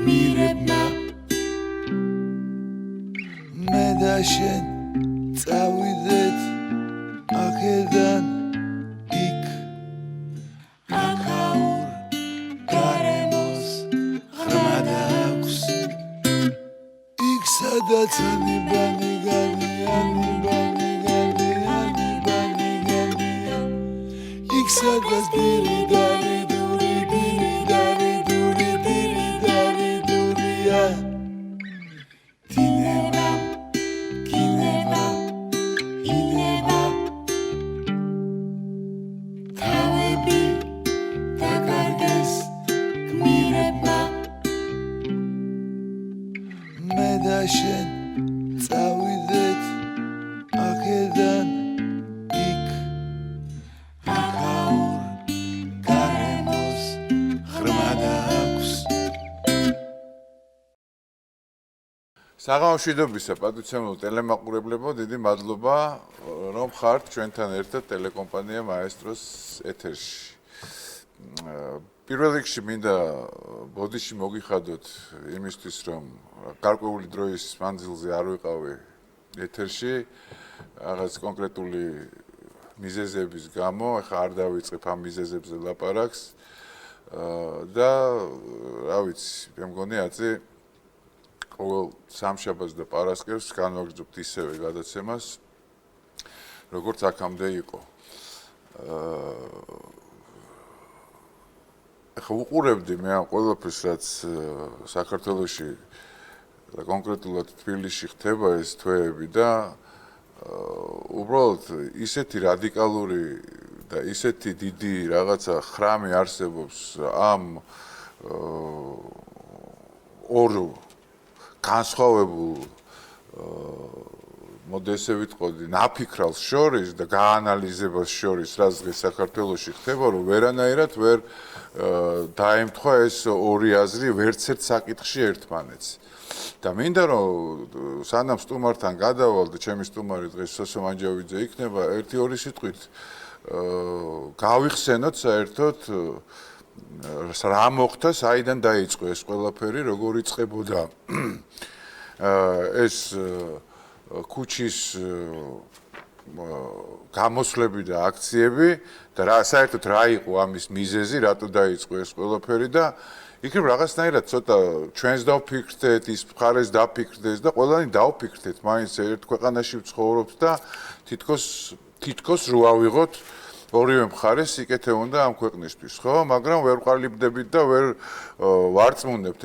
გმირებმა მე და შენ წავიდეთ აქედან იქ აქაურ გარემოს ღრმა და აქვს იქ სადაც ანიბანი იქ სადაც დირი დარი დურია დინება გინება ინება თავები დაკარგეს გმირებმა მე და შენ წავიდეთ აქედან იქ აქაურ გარემოს ღრმა და აქვს საღამოშვიდობისა პატივცემულ ტელემაყურებლებო, დიდი მადლობა, რომ ხართ ჩვენთან ერთად ტელეკომპანია მაესტროს ეთერში. პირველ რიგში მინდა ბოდიში მოგიხადოთ იმისთვის, რომ გარკვეული დროის მანძილზე არ ვიყავი ეთერში, რაღაც კონკრეტული მიზეზების გამო, ახლა არ დავიწყებ ამ მიზეზებზე ლაპარაკს და რა ვიცი, მე მგონი აწი ყოველ სამშაბათს და პარასკევს განვაგრძობთ ისევე გადაცემას, როგორც აქამდე იყო. ახლა უყურებდი მე ამ ყველაფერს, რაც საქართველოში და კონკრეტულად თბილისში ხდება ეს თვეები და უბრალოდ ისეთი რადიკალური და ისეთი დიდი რაღაცა ხრამი არსებობს ამ ორ განსხვავებულ მოდესე ვიტყოდი ნაფიქრალს შორის და გაანალიზებას შორის რაც დღეს საქართველოში ხდება, რომ ვერანაირად ვერ დაემთხვა ეს ორი აზრი ვერცერთ საკითხში ერთმანეთს. და მინდა რომ სანამ სტუმართან გადავალ და ჩემი სტუმარი დღეს სოსო მანჯავიძე იქნება, ერთი-ორი სიტყვით გავიხსენოთ საერთოდ რა მოხდა, საიდან დაიწყო ეს ყველაფერი, როგორ იწყებოდა ეს ქუჩის გამოსვლები და აქციები და საერთოდ რა იყო ამის მიზეზი, რატო დაიწყო ეს ყველაფერი და იქნებ რაღაცნაირად ცოტა ჩვენს დავფიქრდეთ, ის მხარეს დაფიქრდეს და ყველანი დავფიქრდეთ, მაინც ერთ ქვეყანაში ვცხოვრობთ და თითქოს რო ავიღოთ ორივე მხარეს სიკეთე უნდა ამ ქვეყნისთვის, ხო? მაგრამ ვერ ვყალიბდებით და ვერ ვარწმუნებთ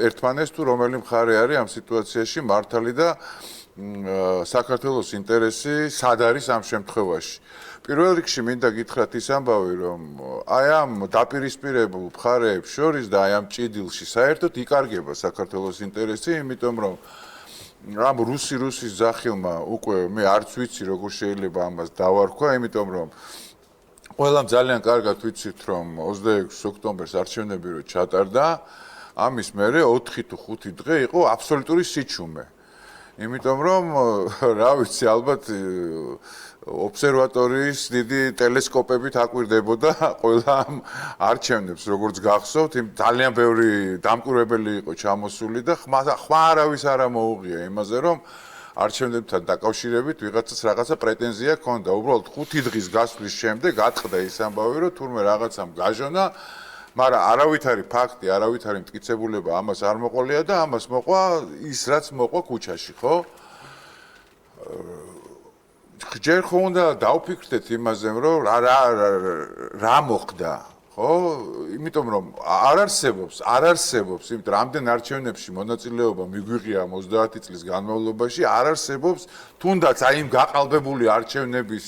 ერთმანეს თუ რომელი მხარე არის ამ სიტუაციაში მართალი და საქართველოს ინტერესი სად არის ამ შემთხვევაში. პირველ რიგში მინდა გითხრათ ის ამბავი, რომ აი ამ დაპირისპირებულ მხარეებს შორის და აი ამ ჭიდილში საერთოდ იკარგება საქართველოს ინტერესი, იმიტომ რომ ამ რუსის ძახილმა უკვე მე არც ვიცი როგორ შეიძლება ამას დავარქვა, იმიტომ რომ ყველამ ძალიან კარგად ვიცით, რომ 26 ოქტომბერს არჩევნები რო ჩატარდა, ამის მერე 4 თუ 5 დღე იყო აბსოლუტური სიჩუმე. იმიტომ რომ რა ვიცი, ალბათ ობსერვატორიის დიდი ტელესკოპებით აკვირდებოდა ყველა ამ არჩევნებს, როგორც გახსოვთ, ძალიან ბევრი დამკვირვებელი იყო ჩამოსული და ხმა არავის არ მოუღია იმაზე, რომ არჩევნებთან დაკავშირებით ვიღაცას რაღაცა პრეტენზია ჰქონდა. უბრალოდ 5 დღის გასვლის შემდეგ ატყდა ის ამბავი, რომ თურმე რაღაცამ გაჟონა, მაგრამ არავითარი ფაქტი, არავითარი მტკიცებულება ამას არ მოყოლია და ამას მოყვა ის, რაც მოყვა ქუჩაში, ხო? ჯერ ხო უნდა დავფიქრდეთ იმაზე, რომ რა მოხდა, ხო? იმიტომ რომ არ არსებობს, იმიტომ რამდენ არჩევნებში მონაწილეობა მიგვიღია 30 წლის განმავლობაში, არ არსებობს თუნდაც აი იმ გაყალბებული არჩევნების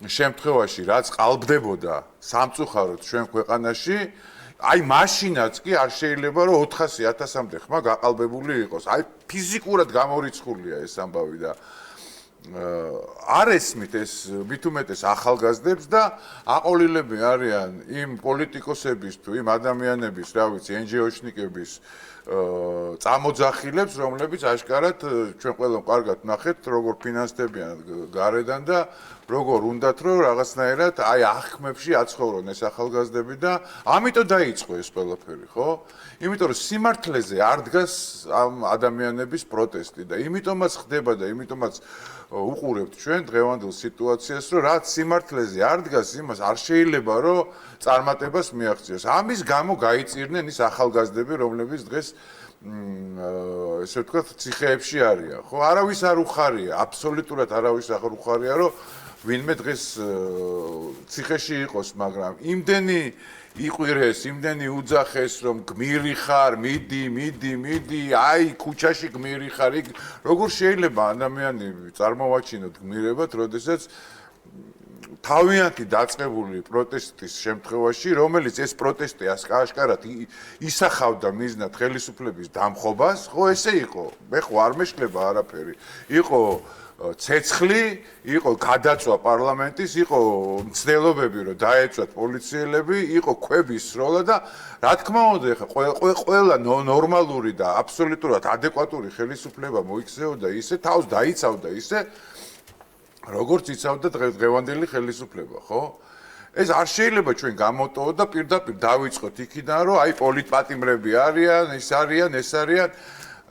შემთხვევაში, რაც ყალბდებოდა სამწუხაროდ ჩვენ ქვეყანაში, აი მაშინაც კი არ შეიძლება რომ 400.000-მდე ხმა გაყალბებული იყოს. აი ფიზიკურად გამორიცხულია ეს ამბავი და არ ესმით ეს მით უმეტეს ახალგაზრდებს და აყოლილები არიან იმ პოლიტიკოსების თუ იმ ადამიანების, რა ვიცი, NGO-შნიკების წამოძახილებს, რომლებიც აშკარად ჩვენ ყველამ კარგად ნახეთ, როგორ ფინანსდებიან გარედან და როგორ უნდათ რომ რაღაცნაირად აი აღქმებში აცხოვრონ ეს ახალგაზრდები და ამიტომ დაიწყო ეს ყველაფერი, ხო? იმიტომ რომ სიმართლეზე არ დგას ამ ადამიანების პროტესტი და იმიტომაც ხდება და იმიტომაც უყურებთ ჩვენ დღევანდელ სიტუაციას, რომ რაც სიმართლეზე არ დგას, იმას არ შეიძლება რომ წარმატებას მიაღწიოს. ამის გამო გაიწირნენ ის ახალგაზრდები, რომლებიც დღეს ესე ვთქვათ, ციხეებში არიან. ხო, არავის არ უხარია, აბსოლუტურად არავის არ უხარია, რომ ვინმე დღეს ციხეში იყოს, მაგრამ იმდენი იყვირეს, იმდენი უძახეს, რომ გმირი ხარ, მიდი, აი ქუჩაში გმირი ხარ. როგორ შეიძლება ადამიანი წარმოვაჩინოთ გმირებად, როდესაც თავიანთი დაწყებული პროტესტის შემთხვევაში, რომელიც ეს პროტესტი აშკარად ისახავდა მიზნად ხელისუფლების დამხობას, ხო ესე იყო. მე ხო არ მეშლება არაფერი. იყო ცეცხლი, იყო გადაწვა პარლამენტის, იყო მცდელობები, რომ დაეწვათ პოლიციელები, იყო ქვების სროლა და რა თქმა უნდა, ეხა ყველა ნორმალური და აბსოლუტურად ადეკვატური ხელისუფლება მოიქცეოდა ისე, თავს დაიცავდა ისე, როგორც იცავდა დღევანდელი ხელისუფლება, ხო? ეს არ შეიძლება ჩვენ გამოტოვოთ და პირდაპირ დავიწყოთ იქიდან, რომ აი პოლიტპატიმრები არიან, ეს არიან.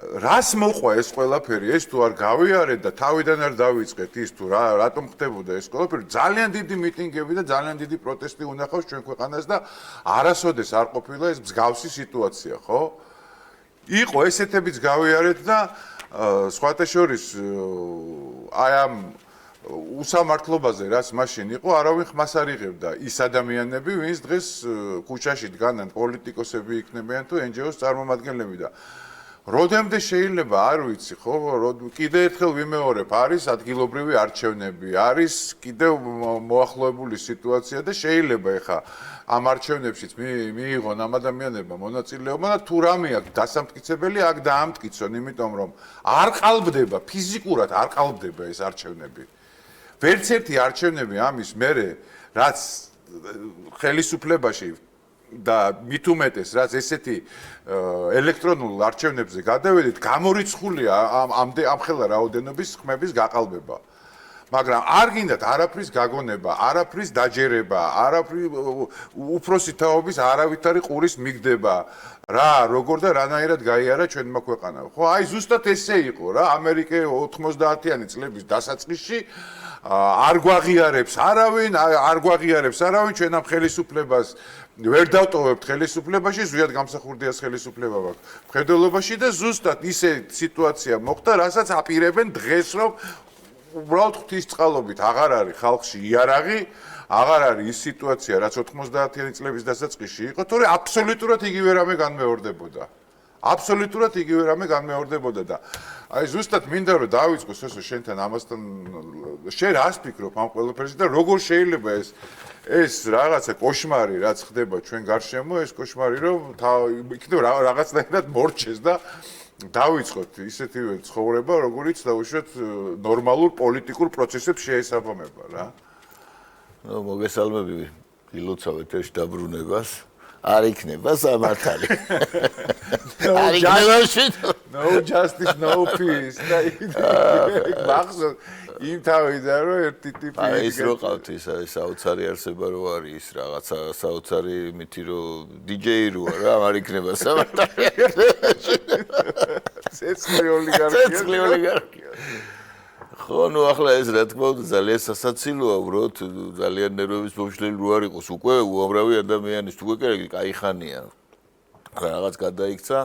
რას მოყვა ეს ყველაფერი? ეს თუ არ გავიარეთ და თავიდან არ დავიწყეთ ის თუ რატომ ხდებოდა ეს ყველაფერი, ძალიან დიდი მიტინგები და ძალიან დიდი პროტესტი უნახავს ჩვენ ქვეყანას და არასოდეს არ ყოფილა ეს მსგავსი სიტუაცია, ხო? იყო ესეთებიც გავიარეთ და სხვათა შორის აი ამ უსამართლობაზე რაც მაშინ იყო, არავინ ხმას არ იღებდა ის ადამიანები, ვინც დღეს ქუჩაში დგანან, პოლიტიკოსები იქნებიან თუ NGO-ს წარმომადგენლები და როდემდე შეიძლება არ ვიცი, ხო? კიდე ერთხელ ვიმეორებ, არის ადგილობრივი არჩევნები, არის კიდევ მოახლოებული სიტუაცია და შეიძლება ეხა ამ არჩევნებშიც მიიღონ ამ ადამიანებმა მონაწილეობა და თუ რამე აქვს დასამტკიცებელი, აქ დაამტკიცონ, იმიტომ რომ არ ყალბდება, ფიზიკურად არ ყალბდება ეს არჩევნები. ვერც ერთი არჩევნები ამის მერე, რაც ხელისუფლებაში და მით უმეტეს, რაც ესეთი ელექტრონულ არჩევნებზე გადავედით, გამორიცხულია ამ ხელა რაოდენობის ხმების გაყალბება. მაგრამ არ გინდათ არაფრის გაგონება, არაფრის დაჯერება, უფროსი თაობის არავითარი ყურის მიგდება. რა, როგორ და რანაირად გაიარა ჩვენმა ქვეყანამ. ხო, აი ზუსტად ესე იყო რა, ამერიკე 90-იანი წლების დასაწყისში არ გვაღიარებს არავინ, ჩვენ ამ ხელისუფლებას ვერ დავტოვებთ ხელისუფლებაში, ზუსტად გამსახურდიას ხელისუფლება მაქვს მხედველობაში და ზუსტად ისე სიტუაცია მოხდა, რასაც აპირებენ დღეს, რომ უბრალოდ ღვთისწყალობით აღარ არის ხალხში იარაღი, აღარ არის ის სიტუაცია, რაც 90-იანი წლების დასაწყისში იყო, თორე აბსოლუტურად იგივე რამე განმეორდებოდა. აბსოლუტურად იგივე რამე განმეორდებოდა და აი ზუსტად მინდა რომ დავიწყოს ესო შენთან ამასთან შენ რას ფიქრობ ამ ყველაფერზე და როგორ შეიძლება ეს რაღაცა კოშმარი რაც ხდება ჩვენ გარშემო ეს კოშმარი რომ იქნებ რაღაცნაირად მორჩეს და დავიწყოთ ისეთივე ცხოვრება როგორიც დაუშვათ ნორმალურ პოლიტიკურ პროცესებს შეესაბამება რა. ნუ მოგესალმები ილოცავთ ეს დაბრუნებას. არ იქნება სამართალი. არ იქნება no justice, no peace. და მახსოვს იმ თავიდან რომ ერთი ტიპი ის რო ყავთ ის საოცარი არსება რო არის ის რაღაცა საოცარი იმითი რომ DJ როა რა არ იქნება სამართალი. ცეცხლი ოლიგარქია. ხო, ნუ ახლა ეს რა თქმა უნდა ძალიან სასაცილოა, უბრალოდ ძალიან ნერვების მომშლელი რო არ იყოს, უკვე უამრავი ადამიანის უკვე კაი ხანია. რაღაც გადაიქცა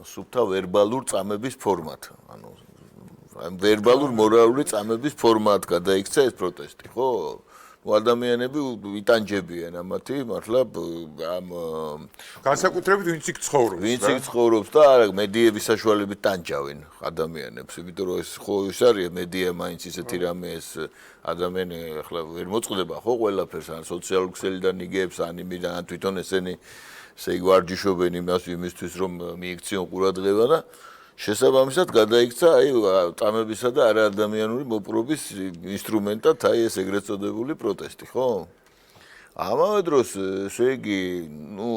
სუფთა ვერბალურ წამების ფორმატ. ანუ ვერბალურ მორალური წამების ფორმატ გადაიქცა ეს პროტესტი, ხო? ადამიანები იტანჯებიან ამათი მართლა ამ განსაკუთრებით ვინც იქ ცხოვრობს და არა მედიების საშუალებით ტანჯავენ ადამიანებს იმიტომ რომ ეს ხო ის არის მედია მაინც ისეთი რამე ეს ადამიანი ახლა ვერ მოწყდება ხო ყველაფერს ან სოციალურ ქსელიდან იგებს ან იმიდან ან თვითონ ესენი ესე იგი ვარჯიშობენ იმისთვის რომ მიიქციონ ყურადღება და შესაბამისად გადაიქცა აი წამებისა და არაადამიანური მოპყრობის ინსტრუმენტად აი ეს ეგრეთ წოდებული პროტესტი, ხო? ამავე დროს ესე იგი, ნუ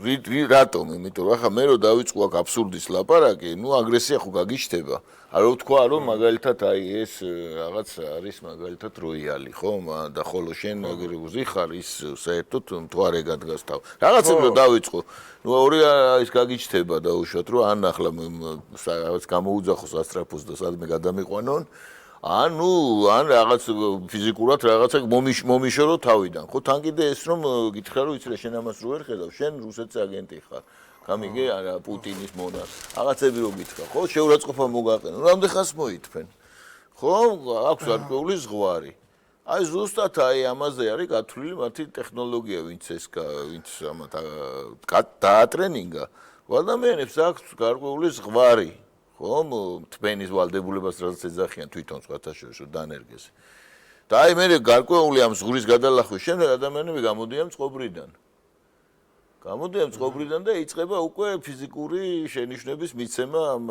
რატომ? იმიტომ რომ ახლა მე რო დავიწყო აქ აბსურდის ლაპარაკი, აგრესია ხო გაგიჩნდება. არ ვთქვა რომ მაგალითად აი ეს რაღაც არის მაგალითად როიალი, ხო? და ხოლო შენ აგერუზი ხარ ის საერთოდ მთვარე გადგას თავ. რაღაცები რო დავიწყო. ორი ის გაგიჩნდება დაუშვათ რომ ან ახლა რაღაც გამოუძახოს ასტრაფოს და სადმე გადამიყვანონ. ან რაღაც ფიზიკურად რაღაცა მომიშორო თავიდან. ხო თან კიდე ეს რომ გითხრა რომ იცი რა შენ ამას რო ვერ ხედავ, შენ რუსეთის აგენტი ხარ. გამიგე არა პუტინის მონა. რაღაცები რო გითხრა, ხო შეურაცხყოფა მოგაყენო. რამდენ ხანს მოითფენ? ხო აქვს გარკვეული ზღვარი. აი ზუსტად აი ამაზე არის გათვლილი მათი ტექნოლოგია, ვინც ამათ დაატრენინგა. ადამიანებს აქვს გარკვეული ზღვარი. ხომ თბენის ვალდებულებას რაც ეძახიან თვითონ სხვათაშორისო დანერგეს. და აი მე გარკვეული ამ ზღურის გადალახვის შემდეგ ადამიანები გამოდიან წყობრიდან. გამოდიან წყობრიდან და იწყება უკვე ფიზიკური შენიშვნების მიცემა ამ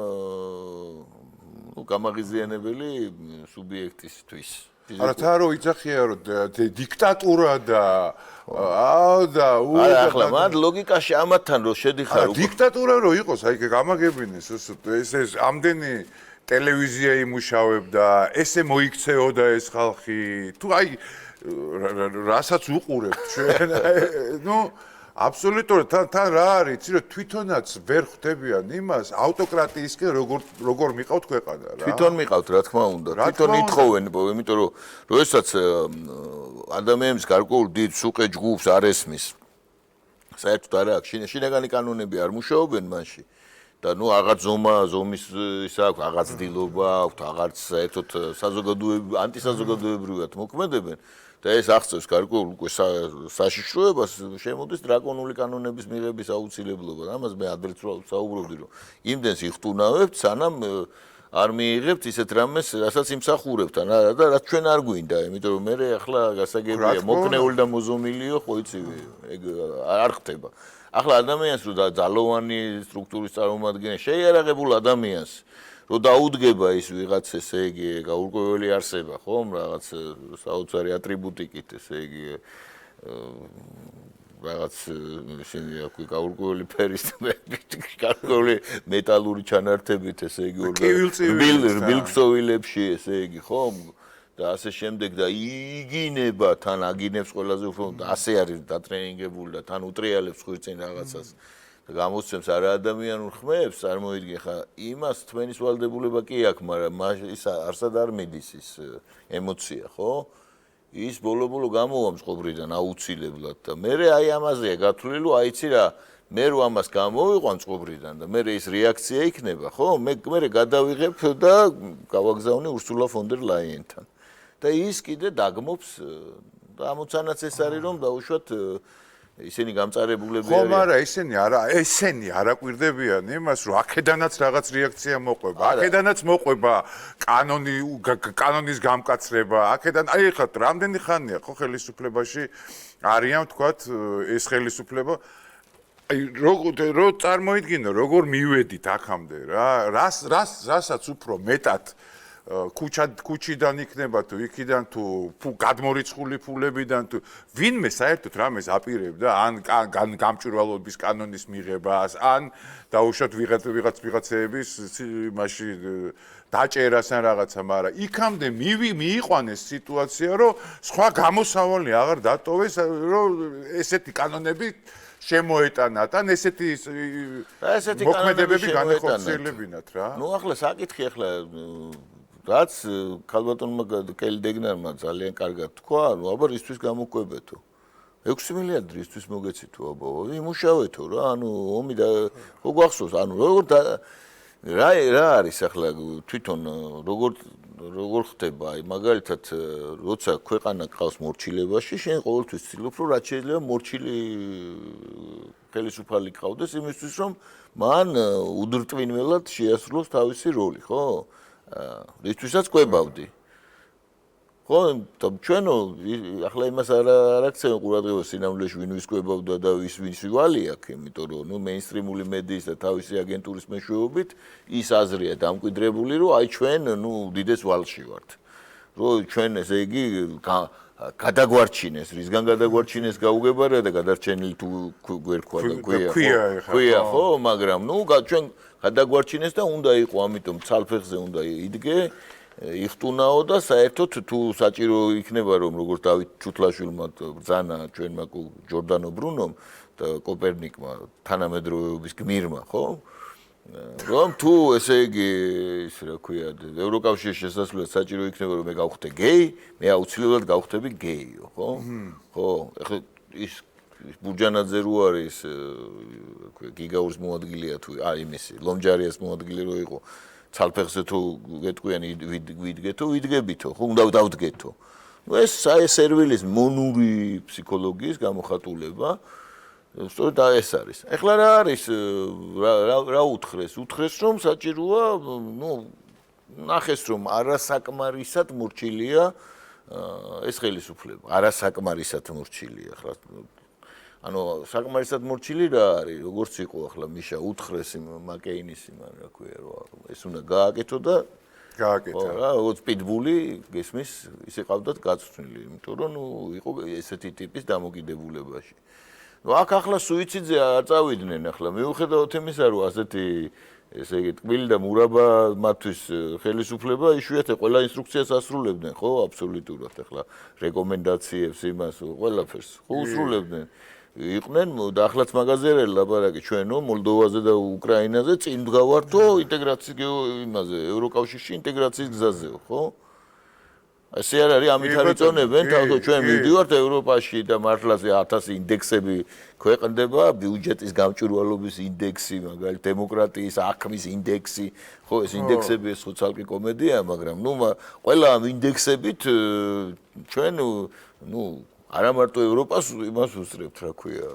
გამაღიზიანებელი სუბიექტისთვის. არა თან რო იძახია რომ დიქტატურა და ახლა მან ლოგიკაში ამათთან რო შედიხარ უკვე დიქტატურა რო იყოს აი გამაგებინეს ეს ამდენი ტელევიზია იმუშავებდა ესე მოიქცეოდა ეს ხალხი თუ აი რასაც უყურებთ ჩვენ აბსოლუტურად თან რა არის იცი რომ თვითონაც ვერ ხვდებიან იმას ავტოკრატიისკენ როგორ მიყავთ ქვეყანა რა თვითონ მიყავთ რა თქმა უნდა თვითონ ითხოვენ იმიტომ რომ როდესაც ადამიანის გარკვეულ დიდ სუყე ჯგუფს არ ესმის საერთოდ არ აქვს შინაგანი კანონები არ მუშაობენ მაშინ და აღარ ზომის ის აქვს აღარ ცდილობა აქვს აღარ საერთოდ საზოგადოებრივ ანტისაზოგადოებრივად მოქმედებენ და ეს აღწევს გარკვეულ უკვე საშიშროებას შემოდის დრაკონული კანონების მიღების აუცილებლობა. ამას მე ადრეც საუბრობდი რომ იმდენს იხტუნავებთ, სანამ არ მიიღებთ ისეთ რამეს, რასაც იმსახურებთ და რაც ჩვენ არ გვინდა, იმიტომ რომ მე ახლა გასაგებია მოკნეული და მოზომილიო, ხო იცი, ეგ არ ხდება. ახლა ადამიანს რო ძალოვანი სტრუქტურის წარმომადგენელი შეიარაღებულ ადამიანს რო დაუდგება ის ვიღაც ესე იგი გაურკვეველი არსება ხომ რაღაც საოცარი ატრიბუტიკით ესე იგი რაღაც ისინი აქვს გაურკვეველი ფერის გარკვეული მეტალური ჩანართებით ესე იგი რბილ-ქსოვილებში ესე იგი ხომ და ასე შემდეგ და იგინება თან აგინებს ყველაზე უფრო და ასე არის დატრენინგებული და თან უტრიალებს ხვირწინ რაღაცას და გამოსცემს არა ადამიანურ ხმებს, წარმოიდგინე ხა იმას თმენის ვალდებულება კი აქვს, მაგრამ ის არსად არ მიდის ის ემოცია, ხო? ის ბოლო-ბოლო გამოვამს ყობრიდან აუცილებლად და მე აი ამაზეა გათვლილი, რომ აიცი რა, მე რო ამას გამოვიყვან ყობრიდან და მე ის რეაქცია იქნება, ხო? მე გადავიღებ და გავაგზავნე ურსულა ფონ დერ ლაიენთან. და ის კიდე დაგმობს და ამოცანაც ეს არის რომ დაუშვათ ისინი გამწარებულები არიან. ხო, მაგრამ ესენი არ აკვირდებიან იმას, რომ აქედანაც რაღაც რეაქცია მოყვება. აქედანაც მოყვება კანონის გამკაცრება. აქედან აი ხა რამდენი ხანია ხო ხელისუფლებაში არიან თქვათ ეს ხელისუფლება აი რო წარმოიდგინო როგორ მივედით აქამდე რა რასაც უფრო მეტად ქუჩიდან იქნება თუ იქიდან თუ გადმორიცხული ფულებიდან თუ ვინმე საერთოდ რამეს აპირებდა ან გამჭვირვალობის კანონის მიღებას ან დაუშვათ ვიღაცების იმაში დაჭერას ან რაღაცა მაგრამ იქამდე მიიყვანეს სიტუაცია რომ სხვა გამოსავალი აღარ დატოვეს რომ ესეთი კანონები შემოეტანათ ან ესეთი მოქმედებები განახორციელებინათ რა ნუ ახლა საკითხი ახლა რაც ქალბატონმა კელდეგნარმა ძალიან კარგად თქვა, რომ აბა ისთვის გამოკვებეთო. 6 მილიარდი ისთვის მოგეცითო აბა, იმუშავეთო რა, ანუ ომი და ხო გვახსოვს, ანუ როგორ რა არის ახლა თვითონ როგორ ხდება, აი მაგალითად როცა ქვეყანა ყავს მორჩილებაში, შენ ყოველთვის ცდილობ რომ რაც შეიძლება მორჩილი ხელისუფალი ყავდეს იმისთვის რომ მან უდრტვინველად შეასრულოს თავისი როლი, ხო? რითვისაც ყვებავდი. ხო, ჩვენო ახლა იმას არ აქცევენ ყურადღებას სინამდვილეში ვინ ვის ყვებავდა და ვის ვალი აქვს, იმიტომ რომ ნუ მეინსტრიმული მედიის და თავისი აგენტურის მეშვეობით ის აზრია დამკვიდრებული, რომ აი ჩვენ ნუ უდიდეს ვალში ვართ. რომ ჩვენ ესე იგი გადაგვარჩინეს, რისგან გადაგვარჩინეს გაუგებარა და გადარჩენილი თუ გვერქვა და ქვია ხო, მაგრამ ჩვენ გადაგვარჩინეს და უნდა იყო, ამიტომ ცალფეხზე უნდა იდგე, იხტუნაო და საერთოდ თუ საჭირო იქნება რომ როგორც დავით ჩუთლაშვილმა ბრძანა ჩვენმა ჯორდანო ბრუნომ და კოპერნიკმა თანამედროვეობის გმირმა, ხო? რომ თუ ესე იგი ის რა ქვია ევროკავშირის შესასვლელად საჭირო იქნება რომ მე გავხდე გეი, მე აუცილებლად გავხდები გეიო, ხო? ხო, ეხლა ის ბურჯანაძე რო არის გიგაურის მოადგილეა თუ იმისი ლომჯარიას მოადგილე რო იყო ცალფეხზე თუ გეტყვიან ვიდგეთო, ვიდგებითო, ხო უნდა დავდგეთო. ნუ ეს სერვილის მონური ფსიქოლოგიის გამოხატულება სწორედ ეს არის. ეხლა რა არის რა უთხრეს? უთხრეს რომ საჭიროა, ნახეს რომ არასაკმარისად მორჩილია ეს ხელისუფლება. არასაკმარისად მორჩილია. ახლა ანუ საკმარისად მორჩილი რა არის? როგორც იყო ახლა მიშა უთხრეს მაკეინის იმან რა ქვია რომ ეს უნდა გააკეთო და გააკეთა. რა, როგორც პიტბული გესმის, ის იყავდათ გაწვნილი, იმიტომ რომ იყო ესეთი ტიპის დამოკიდებულებაში. აქ ახლა სუიციდზე არ წავიდნენ ახლა მიუხედავად იმისა რომ ასეთი ესე იგი ტკბილი და მურაბა მათთვის ხელისუფლება იშვიათად ყველა ინსტრუქციას ასრულებდნენ ხო აბსოლუტურად ახლა რეკომენდაციებს იმას ყველაფერს ხო უსრულებდნენ იყვნენ და ახლაც მაგაზე ლაპარაკი ჩვენო მოლდოვაზე და უკრაინაზე წინ გავართო ინტეგრაციის იმაზე ევროკავშირში ინტეგრაციის გზაზეო ხო ასე არ არის ამით არ იწონებენ თავო ჩვენ მივდივართ ევროპაში და მართლაც 1000 ინდექსები ქვეყნდება ბიუჯეტის გამჭვირვალობის ინდექსი მაგალითად დემოკრატიის აქმის ინდექსი ხო ეს ინდექსები ეს ხო ცალკე კომედია მაგრამ ყველა ამ ინდექსებით ჩვენ არა მარტო ევროპას იმას უსწრებთ რა ქვია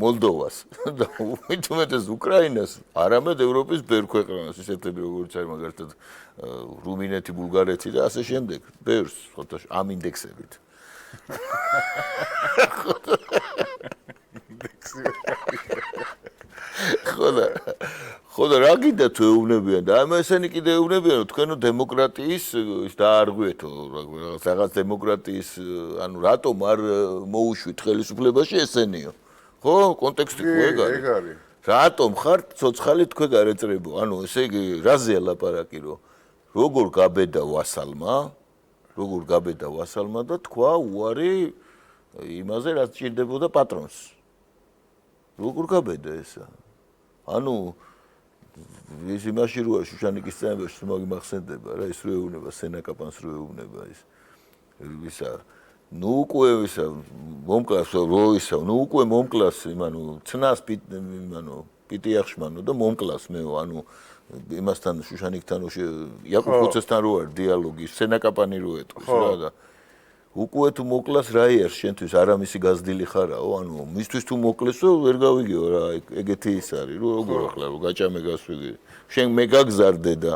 მოლდოვას და უმეტეს უკრაინას არამედ ევროპის ბევრ ქვეყანას ისეთები როგორც არის მაგალითად რუმინეთი, ბულგარეთი და ასე შემდეგ ბევრს ამ ინდექსებით ხოდა რა გინდა თუ ეუბნებიან და ამ ესენი კიდე ეუბნებიან თქვენო დემოკრატიის ის დაარღვიეთო რაღაც დემოკრატიის ანუ რატომ არ მოუშვით ხელისუფლებაში ესენიო ხო კონტექსტი ხო ეგ არის რატომ ხარ ცოცხალი თქვენ გარეწრებო ანუ ესე იგი რაზეა ლაპარაკი რომ როგორ გაბედა ვასალმა და თქვა უარი იმაზე რაც ჭირდებოდა პატრონს როგორ გაბედა ესა ანუ ის იმაში როა შუშანიკის წამებაში მაგიმახსენდება რა ის რო ეუბნება სენაკაპანს რო ეუბნება ისა უკვე ისა მომკლას რო ისა უკვე მომკლას იმანო ცნას პიტიახშმანო და მომკლას მეო ანუ იმასთან შუშანიკთან იაკობ ხუცესთან რო არის დიალოგი სენაკაპანი რო ეტყვის რა და უკვე თუ მოკლას რა იერს შენთვის არამისი გაზრდილი ხარაო ანუ მისთვის თუ მოკლესო ვერ გავიგეო რა ეგეთი ის არის რომ როგორ ახლა რომ გაჭამე გასვიგი შენ მე გაგზარდე და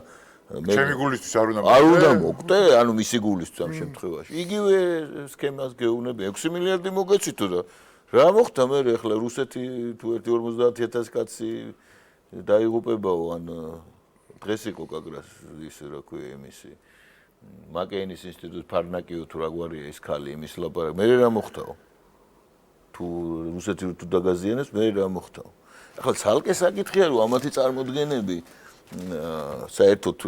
ჩემი გულისთვის არ უნდა მოკვდე ანუ მისი გულისთვის ამ შემთხვევაში იგივე სქემას გეუბნები 6 მილიარდი მოგეცითო და რა მოხდა მე ახლა რუსეთი თუ 50,000 კაცი დაიღუპებაო ან დღეს იყო კაგრას ის რა ქვია იმისი მაკეინის ინსტიტუტის ფარნაკიო თუ რა გვარია ის ქალი იმის ლაპარაკი მე რა მოხდაო თუ რუსეთი თუ დაგაზიანებს მე რა მოხდაო ახლა ცალკე საკითხია რომ ამათი წარმოდგენები საერთოდ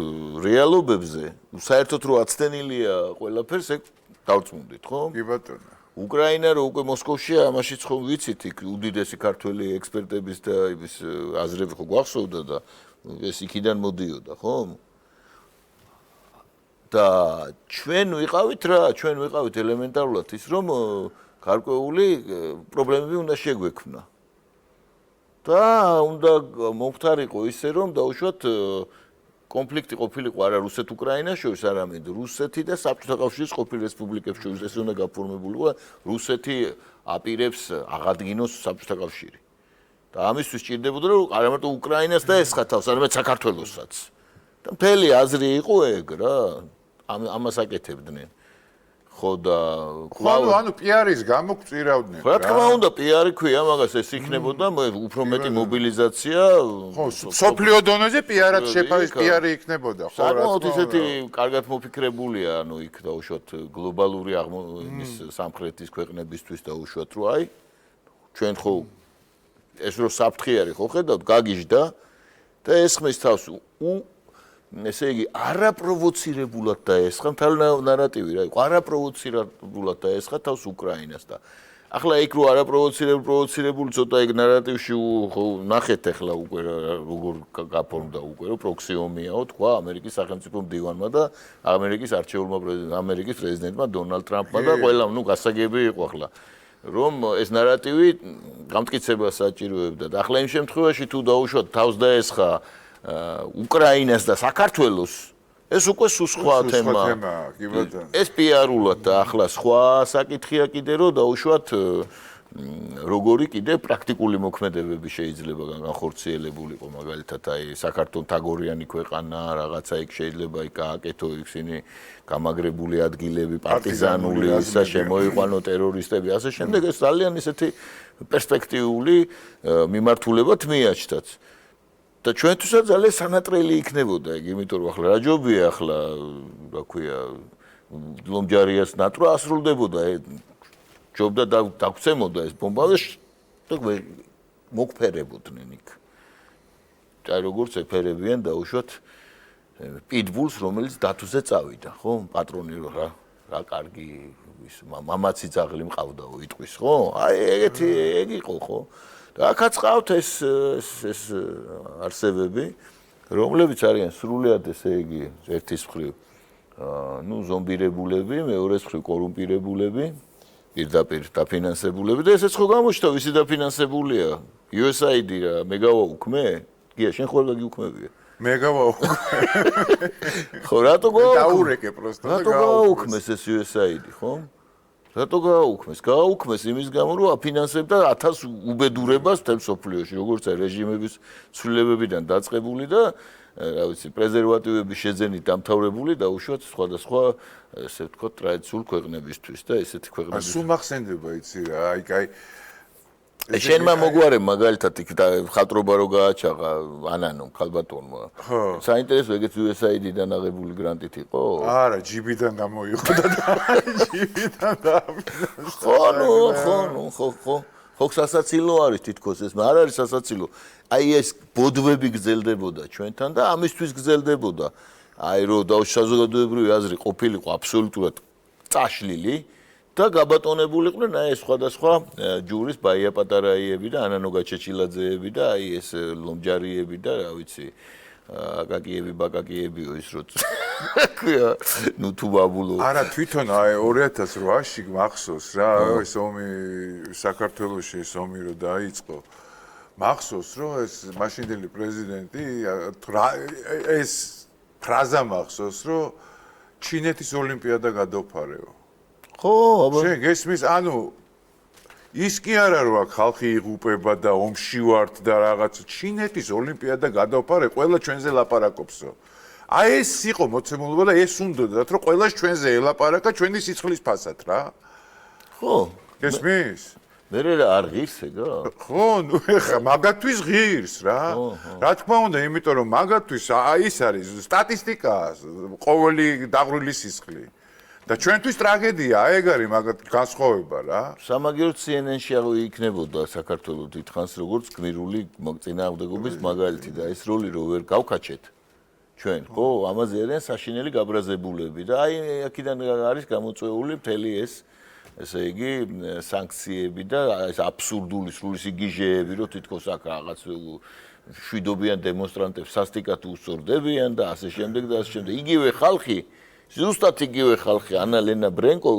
რეალობებზე საერთოდ რო აცდენილია ყველაფერს ეგ დავწმუნდით ხო კი ბატონო უკრაინა რო უკვე მოსკოვშია ამაშიც ხომ ვიცით იქ უდიდესი ქართველი ექსპერტების და ის აზრები ხო გვახსოვდა და ეს იქიდან მოდიოდა ხო და ჩვენ ვიყავით ელემენტარულად ის რომ გარკვეული პრობლემები უნდა შეგვექმნა და უნდა მომხდარიყო ისე რომ დაუშვათ კონფლიქტი ყოფილიყო არა რუსეთ-უკრაინას შორის არამედ რუსეთი და საბჭოთა კავშირის ყოფილ რესპუბლიკებს შორის ეს უნდა გაფორმებულიყო რუსეთი აპირებს აღადგინოს საბჭოთა კავშირი და ამისთვის ჭირდებოდა რომ არა მარტო უკრაინას და ესხა თავს არამედ საქართველოსაც და მთელი აზრი იყო ეგ რა ამას აკეთებდნენ ხო და ხო ანუ პიარის გამო გვწირავდნენ რა თქმა უნდა პიარი ქვია მაგას ეს იქნებოდა უფრო მეტი მობილიზაცია ხო სოფლიო დონეზე პიარად შეფავის პიარი იქნებოდა ხო საკმაოდ ისეთი კარგად მოფიქრებულია ანუ იქ დაუშვათ გლობალური აღმოჩენის სამხრეთის ქვეყნებისთვის დაუშვათ რომ აი ჩვენ ხო ეს რო საფრთხე არის ხო ხედავთ გაგიჟდა და ესხმის თავს ესე იგი არაპროვოცირებულად დაესხა მთელი ნარატივი რა იყო არაპროვოცირებულად დაესხა თავს უკრაინას და ახლა იქ რო არაპროვოცირებული ცოტა ეგ ნარატივში ხო ნახეთ ახლა უკვე როგორ გაფორმდა უკვე რომ პროქსი ომიაო თქვა ამერიკის სახელმწიფო მდივანმა და ამერიკის არჩეულმა ამერიკის პრეზიდენტმა დონალდ ტრამპმა და ყველა ნუ გასაგები იყო ახლა რომ ეს ნარატივი გამტკიცებას საჭიროებდა და ახლა იმ შემთხვევაში თუ დაუშვათ თავს დაესხა უკრაინას და საქართველოს ეს უკვე სხვა თემა ეს პიარულად და ახლა სხვა საკითხია კიდე რომ დაუშვათ როგორი კიდე პრაქტიკული მოქმედებები შეიძლება განხორციელებულიყო მაგალითად აი საქართველოს თაგორიანი ქვეყანა რაღაცა იქ შეიძლება იქ გააკეთო ისინი გამაგრებული ადგილები პარტიზანული ისა შემოიყვანო ტერორისტები ასე შემდეგ ეს ძალიან ისეთი პერსპექტიული მიმართულებად მიაჩნდათ და ჩვენთვისაც ძალიან სანატრელი იქნებოდა ეგ იმიტომ რომ ახლა რა ჯობია ახლა რა ქვია ლომჯარიას ნატრო ასრულდებოდა ჯობდა და დაგცემოდა ეს ბომბა და მოგფერებოდნენ იქ აი როგორც ეფერებიან დაუშვათ პიტბულს რომელიც დათვზე წავიდა ხო პატრონი რა კარგი ის მამაცი ძაღლი მყავდაო იტყვის ხო აი ეგეთი ეგ იყო ხო და აქაც ყავთ ეს არსებები რომლებიც არიან სრულიად ესე იგი ერთის მხრივ ნუ ზომბირებულები მეორეს მხრივ კორუმპირებულები პირდაპირ დაფინანსებულები და ესეც ხო გამოჩნდა ვისი დაფინანსებულია USAID რა მე გავაუქმე გია შენ ხოლმე გიუქმებია მე გავაუქმე ხო რატო გავაუქმე დაურეკე პროსტო რატო გავაუქმეს ეს USAID ხო რატო გააუქმეს იმის გამო რომ აფინანსებდა 1000 უბედურებას მთელ სოფლიოში როგორც აი რეჟიმების ცვლილებებიდან დაწყებული და რა ვიცი პრეზერვატივების შეძენით დამთავრებული და უშუალოდ სხვადასხვა ესე ვთქვათ ტრადიციულ ქვეყნებისთვის და ესეთი ქვეყნებისთვის სულ მახსენდება იცი რა აი შენმა მოგვარე მაგალითად იქ ხალტრობა რო გააჩაღა ანანო ქალბატონმა საინტერესო ეგეც USAID-დან აღებული გრანტით იყო არა ჯიბიდან გამოიღო და ჯიბიდან ხო სასაცილო არის თითქოს ეს არ არის სასაცილო აი ეს ბოდვები გრძელდებოდა ჩვენთან და ამისთვის გრძელდებოდა აი რო საზოგადოებრივი აზრი ყოფილიყო აბსოლუტურად წაშლილი და გაბატონებულიყვნენ აი ეს სხვადასხვა ჯურის ბაია პატარაიები და ანანო გაჩეჩილაძეები და აი ეს ლომჯარიები და რა ვიცი აკაკიები ბაკაკიებიო ის რო ქვია ნუ თუ ბაბულო არა თვითონ აი 2008-ში მახსოვს რა ეს ომი საქართველოში ეს ომი რო დაიწყო მახსოვს რომ ეს მაშინდელი პრეზიდენტი ეს ფრაზა მახსოვს რომ ჩინეთის ოლიმპიადა გადავფარეო ხო აბა შენ გესმის ანუ ის კი არა რომ აქ ხალხი იღუპება და ომში ვართ და რაღაც ჩინეთის ოლიმპიადა გადავფარე ყველა ჩვენზე ლაპარაკობსო აი ეს იყო მოცემულობა და ეს უნდათ რომ ყველა ჩვენზე ელაპარაკა ჩვენი სიცხლის ფასად რა ხო გესმის მე არ ღირს ეგა ხო ნუ ეხა მაგათთვის ღირს რა რა თქმა უნდა იმიტომ რომ მაგათთვის ის არის სტატისტიკა ყოველი დაღვრილი სისხლი და ჩვენთვის ტრაგედია ეგ არის მაგათ განსხვავება რა სამაგიეროდ CNN-ში იქნებოდა საქართველოს დიდხანს როგორც გმირული წინააღმდეგობის მაგალითი და ეს როლი რო ვერ გავკაჩეთ ჩვენ ხო ამაზე არიან საშინელი გაბრაზებულები და აი აქედან არის გამოწვეული მთელი ეს ესე იგი სანქციები და ეს აბსურდული სრული სიგიჟეები რომ თითქოს აქ რაღაც შვიდობიან დემონსტრანტებს სასტიკად უსწორდებიან და ასე შემდეგ და ასე შემდეგ იგივე ხალხი ზუსტად იგივე ხალხი ანა ლენა ბრენკო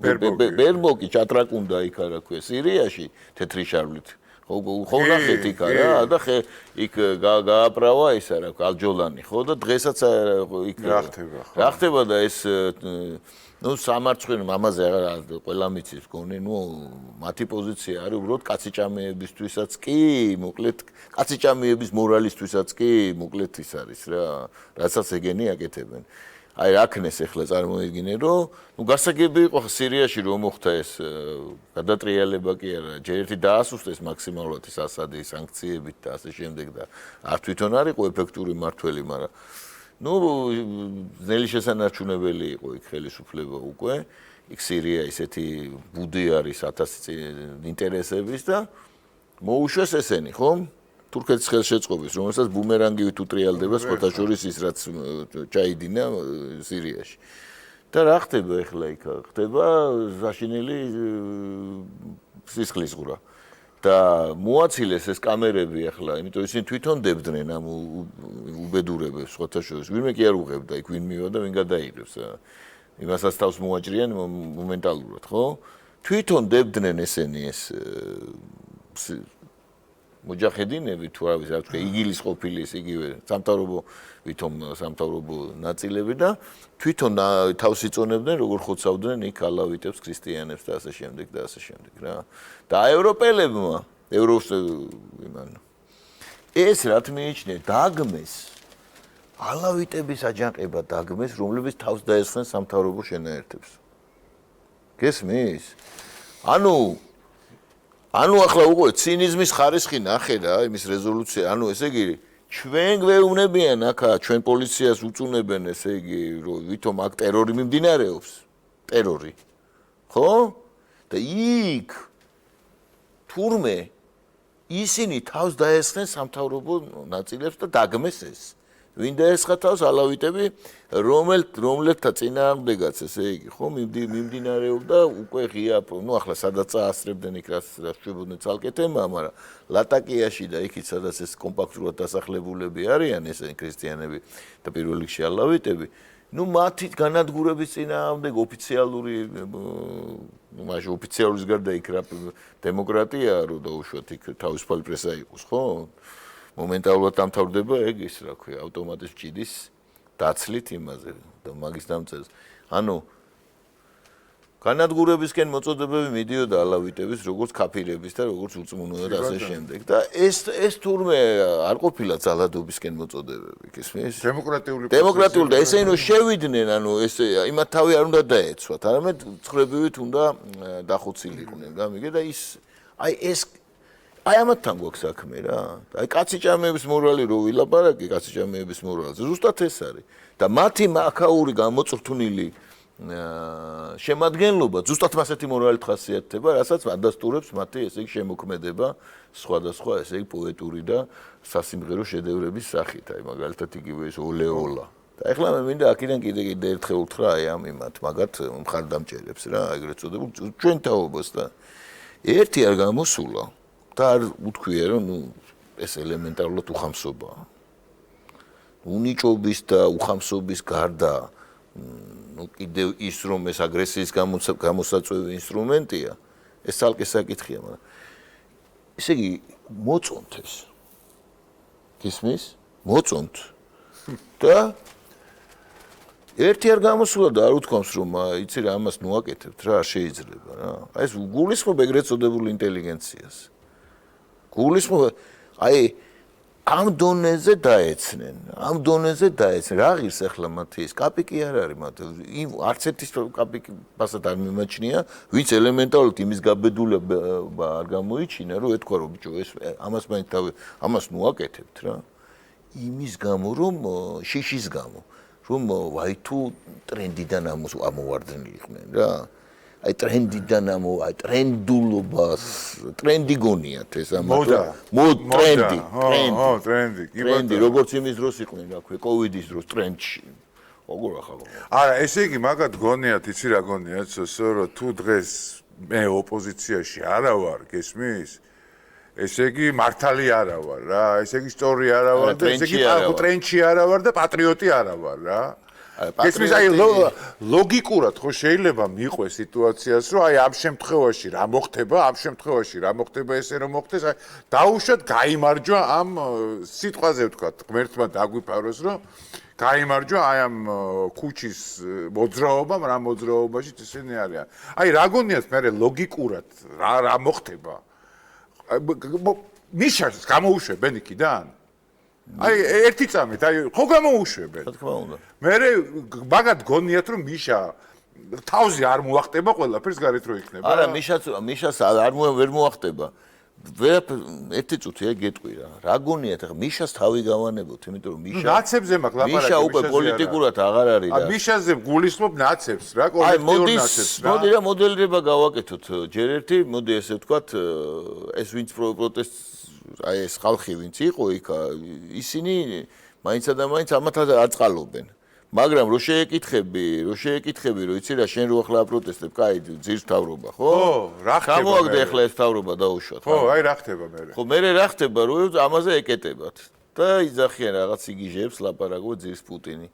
ბერბოკი ჩატრაკუნდა იქ რა ქვია სირიაში თეთრი შარვლით ხო ნახეთ იქ რა და იქ გააბრავა ისა რა ქვია ალჯოლანი ხო და დღესაც იქ რა ხდება და ეს ნუ სამარცხვინო მამაზე ყველა მიცის გონი ნუ მათი პოზიცია არის უბრალოდ კაციჭამეებისთვისაც კი მოკლედ კაციჭამეების მორალისთვისაც კი მოკლედ ის არის რა რასაც ეგენი აკეთებენ აი აქნეს ახლა წარმოიდგინე რომ ნუ გასაგები იყო სირიაში რომ მოხდა ეს გადატრიალება კი არა ჯერ ერთი დაასუსტეს მაქსიმალურად ეს ასადი სანქციებით და ასე შემდეგ და არ თვითონ არ იყო ეფექტური მართველი მაგრამ ნუ ძნელი შესანარჩუნებელი იყო იქ ხელისუფლება უკვე იქ სირია ისეთი ბუდი არის 1000 ინტერესების და მოუშვეს ესენი ხო თურქეთის ხელშეწყობის, რომელსაც ბუმერანგივით უტრიალდება სხვათაშორის ის რაც ჩაიდინა სირიაში. და რა ხდება ახლა იქ? ხდება ზაშინელი სისხლისღვრა. და მოაცილეს ეს კამერები ახლა, იმიტომ ისინი თვითონ დებდნენ ამ უბედურებებს სხვათაშორის. ვინმე კი არ უღებდა იქ ვინ მივა და ვინ გადაიღებს. იმასაც თავს მოაჭრიან მომენტალურად, ხო? თვითონ დებდნენ ესენი ეს მოჯაჰედინები თუ რა ვიცი, რა თქვა, იგილის ყოფილი ეს იგივე სამთავრობო ნაწილები და თვითონ თავს იწონებდნენ, როგორ ხოცავდნენ იქ ალავიტებს, ქრისტიანებს და ასე შემდეგ და ასე შემდეგ რა. და ევროპელებმა, ეს რაც მიიჩნია, დაგმეს ალავიტების აჯანყება დაგმეს, რომლებიც თავს დაესხნენ სამთავრობო შენაერთებს. გესმის? ანუ ახლა უყურეთ ცინიზმის ხარისხი ნახე რა იმის რეზოლუცია ანუ ესე იგი ჩვენ გვეუბნებიან აქა ჩვენ პოლიციას უწუნებენ ესე იგი რომ ვითომ აქ ტერორი მიმდინარეობს ტერორი ხო და იქ თურმე ისინი თავს დაესხნენ სამთავრობო ნაწილებს და დაგმეს ეს ვინ დაესხა თავს ალავიტები რომელთა წინააღმდეგაც ესე იგი ხო მიმდინარეობდა უკვე ღია ნუ ახლა სადაც აასწრებდნენ იქ რაც შვებოდნენ ცალკე თემა მაგრამ ლატაკიაში და იქით სადაც ეს კომპაქტურად დასახლებულები არიან ესენი ქრისტიანები და პირველ რიგში ალავიტები ნუ მათი განადგურების წინააღმდეგ ოფიციალური ნუ მაშ ოფიციალურის გარდა იქ რა დემოკრატია რო დაუშვათ იქ თავისუფალი პრესა იყოს ხო მომენტალურად დამთავრდება ეგ ის რა ქვია ავტომატის ჭიდის დაცლით იმაზე და მაგის დამწეს ანუ განადგურებისკენ მოწოდებები მიდიოდა ალავიტების როგორც ქაფირების და როგორც უწმუნოა და ასე შემდეგ და ეს თურმე არ ყოფილა ძალადობისკენ მოწოდებები გესმის დემოკრატიული და ესე ინო შევიდნენ ანუ ეს იმათ თავი არ უნდა დაეცვათ არამედ ცხრებივით უნდა დახოცილიყვნენ გამიგე და ის აი ეს აი ამათთან გვაქვს საქმე რა. აი კაციჭამეების მორალი რო ვილაპარაკი, კაციჭამეების მორალზე, ზუსტად ეს არის. და მათი აქაური გამოწრთუნილი შემადგენლობა ზუსტად ასეთი მორალით ხასიათდება, რასაც ადასტურებს მათი ესე იგი შემოქმედება სხვადასხვა ესე იგი პოეტური და სასიმღერო შედევრების სახით. აი მაგალითად იგივე ეს ოლეოლა. და ეხლა მე მინდა აქედან კიდე ერთხელ უთხრა აი ამ იმათ მაგათ მხარდამჭერებს რა, ეგრეთ წოდებულ ჩვენ თაობას და ერთი არ გამოსულა. და არ უთქვია რომ ნუ ეს ელემენტარულად უხამსობაა. უნიჭობის და უხამსობის გარდა ნუ კიდევ ის რომ ეს აგრესიის გამოსაწვევი ინსტრუმენტია, ეს ცალკე საკითხია, მაგრამ ესე იგი მოწონთ ეს. გისმის? მოწონთ. და ერთი არ გამოსულა და არ უთქვამს რომ იცი რა ამას ნუ აკეთებთ რა არ შეიძლება რა. აი ეს გულისხმობ ეგრეთ წოდებულ ინტელიგენციას. გულისხმობა აი ამ დონეზე დაეცნენ რა ღირს ახლა მათი ეს კაპიკი არ არის მათ არც ერთის კაპიკი ფასად არ მიმაჩნია ვინც ელემენტარულად იმის გაბედულება არ გამოიჩინა რომ ეთქვა რომ ბიჭო ეს ამას მაინც თავი ამას ნუ აკეთებთ რა იმის გამო რომ შიშის გამო რომ ვაი თუ ტრენდიდან ამოვარდნილიყვნენ რა აი ტრენდიდან აი ტრენდულობას ტრენდი გონიათ ეს ტრენდი როგორც იმის დროს იყვნენ რა ქვია კოვიდის დროს ტრენდში როგორ ახლა არა ესე იგი მაგათ გონიათ იცი რა გონიათ რომ თუ დღეს მე ოპოზიციაში არა ვარ გესმის ესე იგი მართალი არა ვარ რა ესე იგი სწორი არა ვარ და ესე იგი ტრენდში არა ვარ და პატრიოტი არა ვარ რა გესმის აი ლოგიკურად ხო შეიძლება მიყვეს სიტუაციას რომ აი ამ შემთხვევაში რა მოხდება ესე რომ მოხდეს აი დაუშვათ გაიმარჯვა ამ სიტყვაზე ვთქვათ ღმერთმა დაგვიფაროს რომ გაიმარჯვა აი ამ ქუჩის მოძრაობამ რა მოძრაობაში ისინი არიან აი რა გონიათ მე ლოგიკურად რა მოხდება მიშას გამოუშვებენ იქიდან აი ერთი წამით, აი ხო გამოუშვებენ. რა თქმა უნდა. მე მაგათ გონიათ რომ მიშა თავზე არ მოახტება ყველაფერს გარეთ რო იქნება. არა, მიშას ვერ მოახტება. ერთი წუთი გეტყვი რა გონიათ ახლა მიშას თავი გავანებოთ, იმიტომ რომ ნაცებზე მაქვს ლაპარაკი. მიშა უკვე პოლიტიკურად აღარ არის და მიშაზე გულისხმობ ნაცებს რა, კოლექტიურ ნაცებს რა. მოდი რა მოდელირება გავაკეთოთ. ჯერ ერთი, მოდი ესე ვთქვათ, ეს ვინც პროტესტს აი ეს ხალხი ვინც იყო იქ, ისინი მაინცა და მაინც ამათ არ წყალობენ. მაგრამ რო შეეკითხები, რომ იცი რა შენ რო ახლა აპროტესტებ, კაი ძირს თავრობა, ხო? ხო, რა ხდება? გამოვაგდე ახლა ეს თავრობა დაუშვათ. ხო, აი რა ხდება მე. ხო, მე რა ხდება, რომ ამაზე ეკეტებათ. და იძახიან რაღაც იგიჟებს ლაპარაკობ ძირს პუტინი.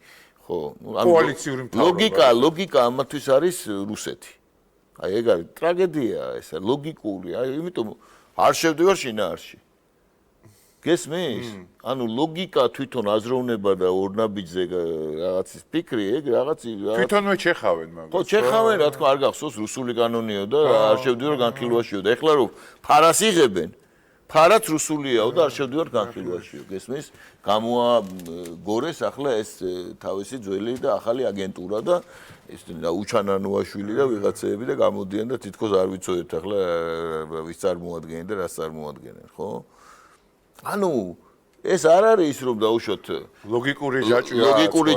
ხო, კოალიციური მთავრობა. ლოგიკა ამათვის არის რუსეთი. აი ეგ არის ტრაგედია ეს, ლოგიკური, აი იმიტომ არ შევდივარ შინაარსში. გესმის? ანუ ლოგიკა თვითონ აზროვნება და ორნაბიჯზე რაღაცის ფიქრი, ეგ რაღაც თვითონვე ჩეხავენ მაგას. ხო, ჩეხავენ, რა თქმა არ გახსოვს რუსული კანონიო და არ შევდივარ განხილვაშიო და ეხლა რომ ფარას იღებენ, ფარაც რუსულიაო და არ შევდივარ განხილვაშიო, გესმის? გამოაგორეს ახლა ეს თავისი ძველი და ახალი აგენტურა და ეს უჩანანოაშვილი და ვიღაცეები და გამოდიან და თითქოს არ ვიცოდეთ ახლა ვის წარმოადგენენ და რას წარმოადგენენ, ხო? ანუ ეს არ არის ის რომ დაუშვათ ლოგიკური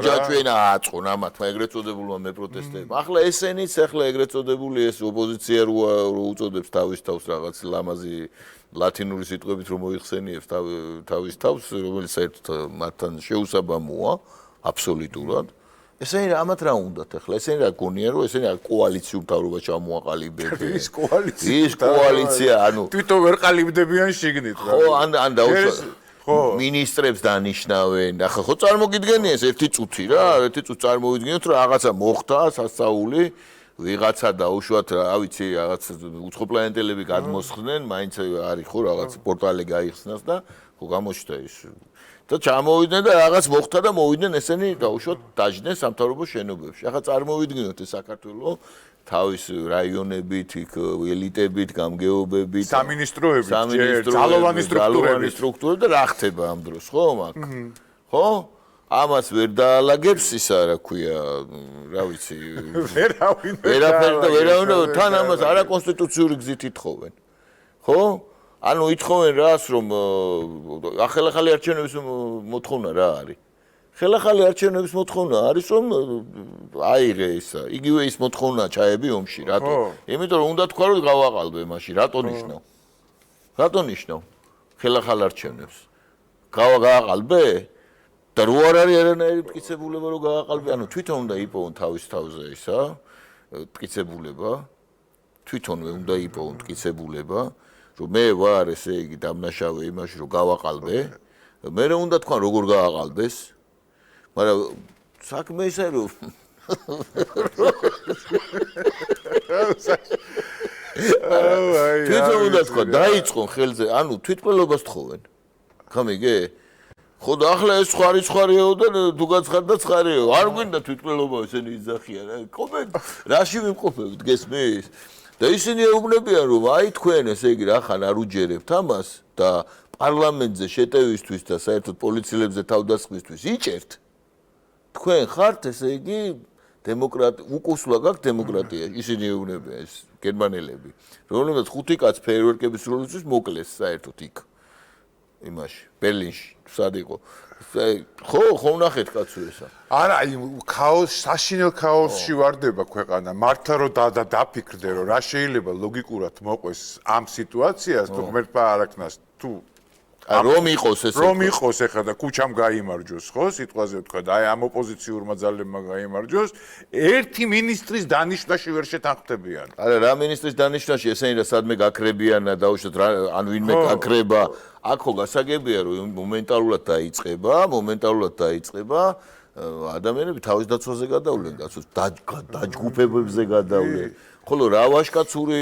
ჯაჭვენა აწყონ ამათმა ეგრეთ წოდებულმა მეპროტესტებმა. ახლა ესენიც ახლა ეგრეთ წოდებული ეს ოპოზიცია რო უწოდებს თავის თავს რაღაც ლამაზი ლათინური სიტყვებით რომ მოიხსენიებს თავის თავს, რომელიც საერთოდ მათთან შეუსაბამოა აბსოლუტურად. ესენი ამათ რა უნდათ ახლა? ესენი რა გონიან რომ ესენი კოალიციურ მთავრობა ჩამოაყალიბებენ. ის კოალიცია, ანუ თვითონ ვერ ყალიბდებიან შიგნით რა. ხო, ან დაუშვათ მინისტრებს დანიშნავენ. ახლა ხო წარმოგიდგენია ეს ერთი წუთი რა, ერთი წუთი წარმოვიდგინოთ რომ რაღაცა მოხდა სასწაული, ვიღაცა დაუშვათ, რა ვიცი, რაღაც უცხოპლანეტელები გადმოსხდნენ, მაინც არის ხო რაღაც პორტალი გაიხსნას და ხო გამოჩნდა ის და ჩამოვიდნენ და რაღაც მოხდა და მოვიდნენ ესენი დაუშვათ დაждდნენ სამთავრობო შენობებში. ახლა წარმოვიდგინოთ ეს საქართველოს თავის რაიონებით, იქ ელიტებით, გამგეობებით, სამინისტროებით, ძალოვანი სტრუქტურები და რა ხდება ამ დროს, ხო, მაგ? ხო? ამას ვერ დაალაგებს ისა, რა ქვია, რა ვიცი. ვერავინ თან ამას არაკონსტიტუციური გზით ითხოვენ. ხო? ანუ ითხოვენ რას რომ ახალ-ახალი არჩევნების მოთხოვნა რა არის? ხელახალი არჩევნების მოთხოვნა არის რომ აიღე ისა, იგივე ის მოთხოვნა ჩაები ომში, რატო? იმიტომ რომ უნდა თქვა რომ გავაყალბე მაშინ, რატო ნიშნავ? რატო ნიშნავ? ხელახალ არჩევნებს. გააყალბე? და რო არ არის არანაირი მტკიცებულება რომ გააყალბე, ანუ თვითონ უნდა იპოვონ თავის თავზე ისა, მტკიცებულება. თვითონვე უნდა იპოვონ მტკიცებულება. რომ მე ვარ ესე იგი დამნაშავე იმაში რომ გავაყალბე, მე რა უნდა თქვა როგორ გააყალბეს? მაგრამ საქმე ისე რომ თვითონ უნდა თქვა დაიწყონ ხელზე, ანუ თვითმკვლელობას თხოვენ. გამიგე? ხო და ახლა ეს ცხარიცხარიო და თუ გაცხარ და ცხარიო, არ გვინდა თვითმკვლელობა ესენი იძახიან. კომენტ რაში ვიმყოფებით, გესმის? და ისინი ეუბნებიან რომ აი თქვენ ესე იგი რახან არ უჯერებთ ამას და პარლამენტზე შეტევისთვის და საერთოდ პოლიციელებზე თავდასხმისთვის იჭერთ. თქვენ ხართ ესე იგი დემოკრატი, უკუსლა გაქვთ დემოკრატია, ისინი ეუბნებიან ეს გერმანელები. რომელსაც 5 კაც ფეიერვერკების სრულისთვის მოკლეს საერთოდ იქ. იმაში, ბერლინში, სად იყო. ხო ნახეთ კაცო ესა. არა, აი საშინელ ქაოსში ვარდება ქვეყანა. მართა რომ დაფიქრდე რომ რა შეიძლება ლოგიკურად მოყვეს ამ სიტუაციას, თუ ღმერთმა არ აქნას, თუ რომ იყოს ესე. რომ იყოს ეხლა და ქუჩამ გაიმარჯოს, ხო, სიტყვაზე ვთქვა და აი ამ ოპოზიციურმა ძალებმა გაიმარჯოს, ერთი მინისტრის დანიშვნაში ვერ შეთანხმდებიან. არა, რა მინისტრის დანიშვნაში ესენი რა სადმე გაქრებიან და დაუშვათ ან ვინმე გაქრება. აქო გასაგებია რომ მომენტალურად დაიწყება ადამიანები თავის დაცვაზე გადავლენ, კაცო, დაჯგუფებებზე გადავლენ. ხოლო რა ვაშკაცური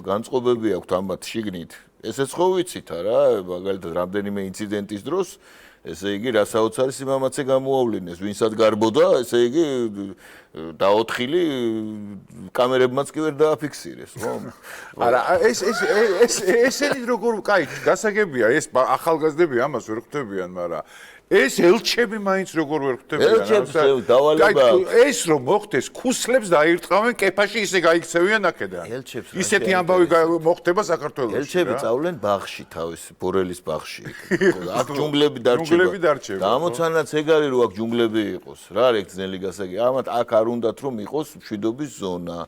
განწყობები აქვთ ამათ შიგნით? ესეც ხო ვიცით არა, მაგალითად რამდენიმე ინციდენტის დროს ესე იგი, რა საოცარი სიმამაცე გამოავლინეს, ვინცად გარბოდა, ესე იგი დაოთხილი კამერებმაც კი ვერ დააფიქსირეს, ხო? არა, ესენი როგორ, კაი, გასაგებია, ეს ახალგაზრდები ამას ვერ ხვდებიან, მაგრამ ეს ელჩები მაინც როგორ ვერ ხვდებიან. ელჩებს დავალება. ეს რომ მოხდეს, ქუსლებს დაირტყავენ კეფაში, ისე გაიქცევიან აქედან. ელჩებს ისეთი ამბავი მოხდება საქართველოში. ელჩები წავლენ ბაღში თავის ბორელის ბაღში. აქ ჯუნგლები ჯუნგლები დარჩება. დარჩება. გამოცანაც ეგ არის რომ აქ ჯუნგლები იყოს. რა არის ძნელი გასაგები. ამათ აქ არ უნდათ რომ იყოს მშვიდობის ზონა,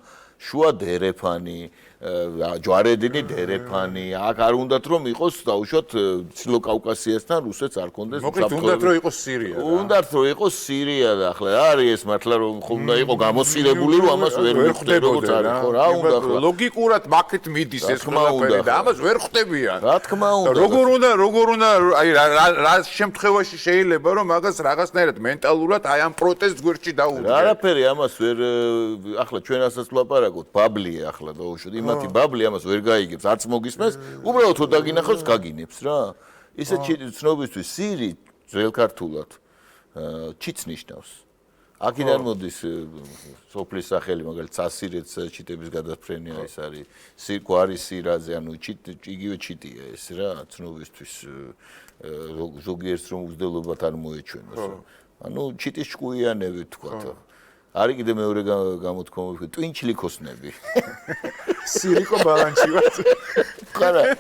შუა დერეფანი, ჯვარედინი დერეფანი, აქ არ უნდათ რომ იყოს დაუშვათ ცილო კავკასიასთან რუსეთს არ კონდეს მოკლედ უნდათ რომ იყოს სირია. უნდათ რომ იყოს სირია და ახლა რა არის ეს მართლა რომ უნდა იყოს გამოსილებული რომ ამას ვერ ხვდები როგორც არის ხო რა უნდა ახლა ლოგიკურად მაქეთ მიდის ეს ყველაფერი და ამას ვერ ხვდებიან. რა თქმა უნდა როგორ უნდა აი რა შემთხვევაში შეიძლება რომ მაგას რაღაცნაირად მენტალურად აი ამ პროტესტ გვერდში დაუდგე. არაფერი ამას ვერ ახლა ჩვენ ასაც ვლაპარაკობთ ბაბლია ახლა დაუშვათ მათი ბაბლი ამას ვერ გაიგებს, არც მოგისმენს, უბრალოდ თუ დაგინახავს, გაგინებს რა. ისე ცნობისთვის სირი ძველ ქართულად ჩიც ნიშნავს. აქედან მოდის სოფლის სახელი, მაგალითად, სასირეც ჩიტების გადაფრენია ეს არის. გვარი სირაზე, ანუ იგივე ჩიტია ეს რა, ცნობისთვის ზოგიერთს რომ უძდელობათ არ მოეჩვენოს. ანუ ჩიტის ჭკუიანები თქვათ. არის კიდე მეორე გამოთქმები, ტვინჩლიქოსნები. სირიკო ბალანჩი ვარ. ხარა.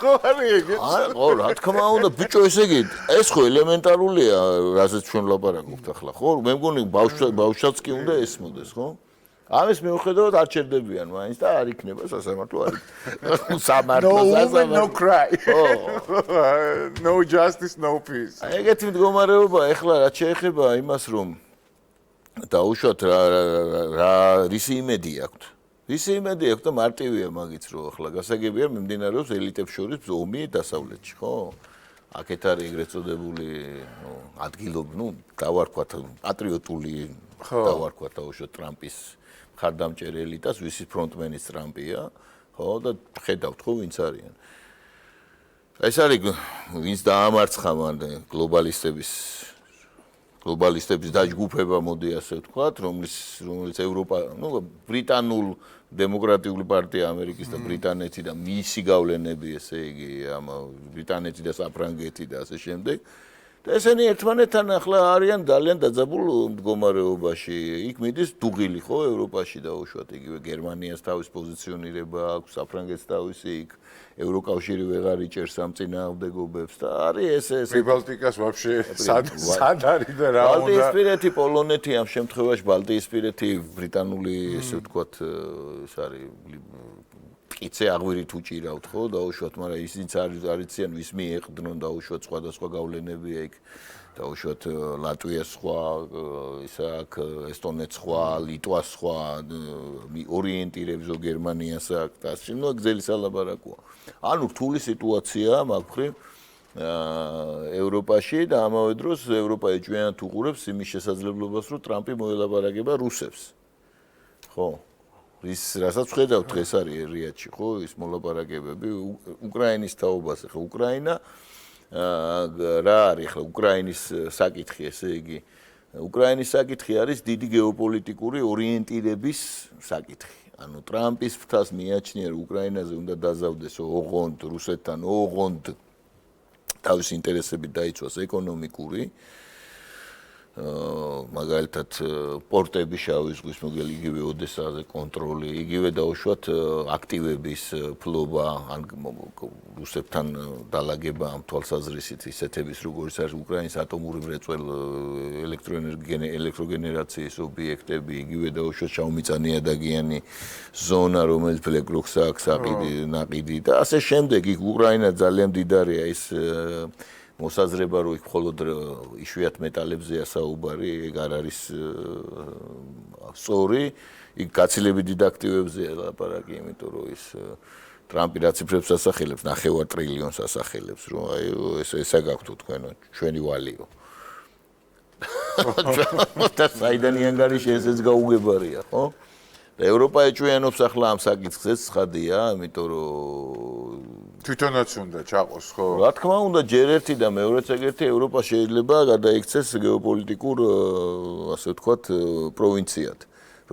ხო არის ეგეც. ხო, რა თქმა უნდა, ბიჭო, ესე იგი, ეს ხო ელემენტარულია, რასაც ჩვენ ვლაპარაკობთ ახლა, ხო? მე მგონი ბავშვსაც კი უნდა ესმოდეს, ხო? ამის მიუხედავად არ ჩერდებიან მაინც და არ იქნება სასამართლო არ იქნება. სამართლო სასამართლო. No cry. No justice, no peace. ეგეთი მდგომარეობა ეხლა რაც შეეხება იმას, რომ დაუშვათ რა რისი იმედი აქვთ. რისი იმედი აქვთ და მარტივია მაგიც რომ ახლა გასაგებია მიმდინარეობს ელიტებს შორის ომი დასავლეთში, ხო? აქეთ არის ეგრეთ წოდებული ადგილობ, დავარქვათ პატრიოტული დავარქვათ დაუშვათ ტრამპის მხარდამჭერი ელიტას, ვისი ფრონტმენის ტრამპია, ხო? და ხედავთ ხო ვინც არიან. ეს არის ვინც დაამარცხა მან გლობალისტების დაჯგუფება მოდი ასე ვთქვათ, რომელიც ევროპა, ბრიტანულ დემოკრატიული პარტია ამერიკის და ბრიტანეთი და მისი გავლენები, ესე იგი, ამ ბრიტანეთი და საფრანგეთი და ასე შემდეგ. და ესენი ერთმანეთთან ახლა არიან ძალიან დაძაბულ მდგომარეობაში. იქ მიდის დუღილი ხო ევროპაში დაუშვათ იგივე გერმანიას თავის პოზიციონირება აქვს, საფრანგეთს თავისი იქ ევროკავშირი ვეღარ იჭერს ამ წინააღმდეგობებს და არის ეს პრიბალტიკას ვაფშე სად არის და რა უნდა ბალტიისპირეთი, პოლონეთი ამ შემთხვევაში ბალტიისპირეთი ბრიტანული ესე ვთქვათ ეს არის მტკიცე აღვირით უჭირავთ ხო დაუშვათ, მაგრამ ისინიც არიციან ვის მიეყდნონ დაუშვათ სხვადასხვა გავლენებია იქ დაუშვათ ლატვიას სხვა ისა აქ ესტონეთს სხვა ლიტვას სხვა ორიენტირებს გერმანიას აქ და ნუ გზელი სალაბარაკოა. ანუ რთული სიტუაციაა მაგ მხრივ ევროპაში და ამავე დროს ევროპა ეჭვიანად უყურებს იმის შესაძლებლობას რომ ტრამპი მოელაპარაკება რუსებს. ხო ის რასაც ხედავთ დღეს არის რიადში ხო ის მოლაპარაკებები უკრაინის თაობაზე ხო უკრაინა რა არის ხო უკრაინის საკითხი ესე იგი უკრაინის საკითხი არის დიდი გეოპოლიტიკური ორიენტირების საკითხი ანუ ტრამპის ფრთას მიაჩნია რომ უკრაინაზე უნდა დაზავდეს ოღონდ რუსეთთან ოღონდ თავის ინტერესებით დაიცვას ეკონომიკური მაგალითად პორტების შავი ზღვის მოგელი იგივე ოდესაზე კონტროლი იგივე დაუშვათ აქტივების ფლობა ან რუსებთან დალაგება ამ თვალსაზრისით ისეთების როგორც არის უკრაინის ატომური მრეწველ ელექტროგენერაციის ობიექტები იგივე დაუშვათ შავმიწა-ნიადაგიანი ზონა რომელიც ბლეკროკს აქვს ნაყიდი და ასე შემდეგ იქ უკრაინა ძალიან მდიდარია ის მოსაზრება რომ იქ მხოლოდ იშვიათ მეტალებზეა საუბარი, ეგ არ არის სწორი, იქ გაცილებით დიდ აქტივებზეა ლაპარაკი, იმიტომ რომ ის ტრამპი რა ციფრებს ასახელებს, 9 ტრილიონს ასახელებს, რომ აი ესა გაქვთ თქვენ, ჩვენი ვალიო. და საიდან ანგარიში ესეც გაუგებარია, ხო? და ევროპა ეჭვიანობს ახლა ამ საკითხს ცხადია, იმიტომ რომ თვითონაც უნდა ჩაყოს, ხო? რა თქმა უნდა, ჯერ ერთი და მეორეც ეგერთი ევროპა შეიძლება გადაიქცეს გეოპოლიტიკურ, ასე ვთქვათ, პროვინციად,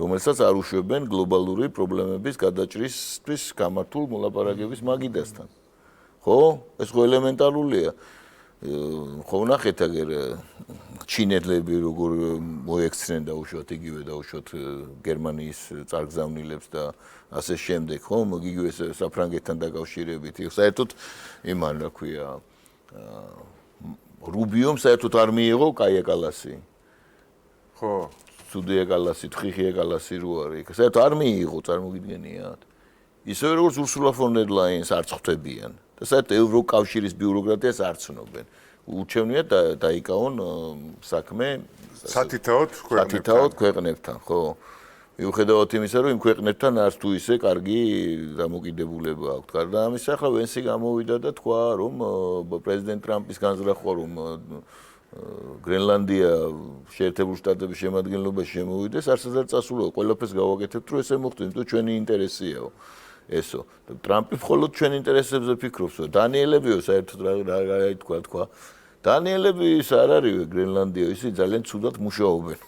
რომელსაც არ უშვებენ გლობალური პრობლემების გადაჭრისთვის გამართულ მოლაპარაკების მაგიდასთან. ხო? ეს ხო ელემენტარულია. ხო ნახეთ აგერ ჩინელები როგორ მოექცნენ დაუშვათ იგივე დაუშვათ გერმანიის წარგზავნილებს და ასე შემდეგ, ხო? იგივე საფრანგეთთან დაკავშირებით. საერთოდ იმან რა ქვია რუბიომ საერთოდ არ მიიღო კაია კალასი. ხო. სუდია კალასი, თხიხია კალასი რო არის. საერთოდ არ მიიღო, წარმოგიდგენიათ. ისევე როგორც ურსულა ფონ დერ ლაიენს არ ხვდებიან. და საერთოდ ევროკავშირის ბიუროკრატიას არ ცნობენ. ურჩევნია დაიკავონ საქმე სათითაოდ ქვეყნებთან, ხო? მიუხედავად იმისა, რომ იმ ქვეყნებთან არც თუ ისე კარგი დამოკიდებულება აქვთ. გარდა ამისა, ახლა ვენსი გამოვიდა და თქვა, რომ პრეზიდენტ ტრამპის განზრახვა, რომ გრენლანდია შეერთებული შტატების შემადგენლობაში შემოვიდეს, არცაც არ წასულა. ყველაფერს გავაკეთებთ, რომ ესე მოხდეს, იმიტომ ჩვენი ინტერესიაო. ესო. ტრამპი მხოლოდ ჩვენ ინტერესებზე ფიქრობს. დანიელებიო საერთოდ რა თქვა. დანიელები ის არ არისვე გრენლანდიო, ისინი ძალიან ცუდად მუშაობენ.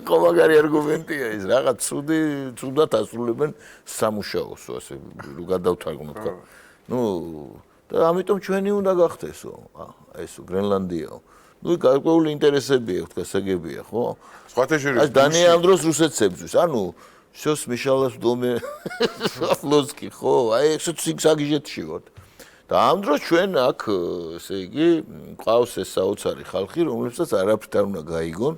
კომაგარი არგუმენტია ის, რაღაც ცუდად ასრულებენ სამუშაოს, ასე გადავთარგმნოთ. ნუ და ამიტომ ჩვენი უნდა გახდესო, ესო გრენლანდიაო. ნუ გარკვეული ინტერესებია, თქვა საგებია, ხო? სხვათა შორის დანია ამ დროს რუსეთს ებრძვის. ანუ შოს მიშალას დომე ფლოსკი, ხო? აი ეს სიგსაგიჟეთში ვართ. და ამ დროს ჩვენ აქ, ესე იგი, ყავს ეს საოცარი ხალხი, რომლებსაც არაფრით არ უნდა გაიგონ,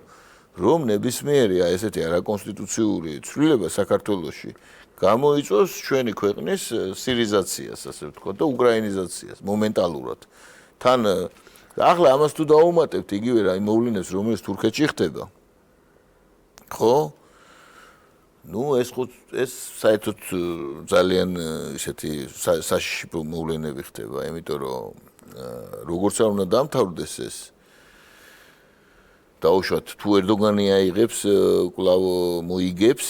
რომ ნებისმიერი ესეთი არაკონსტიტუციური ცვლილება საქართველოში გამოიწვევს ჩვენი ქვეყნის სირიზაციას, ასე ვთქვათ, და უკრაინიზაციას მომენტალურად. თან ახლა ამას თუ დაუმატებთ იგივე რა იმ მოვლენებს, რომელიც თურქეთში ხდება. ხო? ნუ ეს საერთოდ ძალიან ისეთი საშიში მოვლენები ხდება, იმიტომ რომ როგორც არ უნდა დამთავრდეს ეს დაუშვათ თუ ერდოგანი აიღებს კვლავ მოიგებს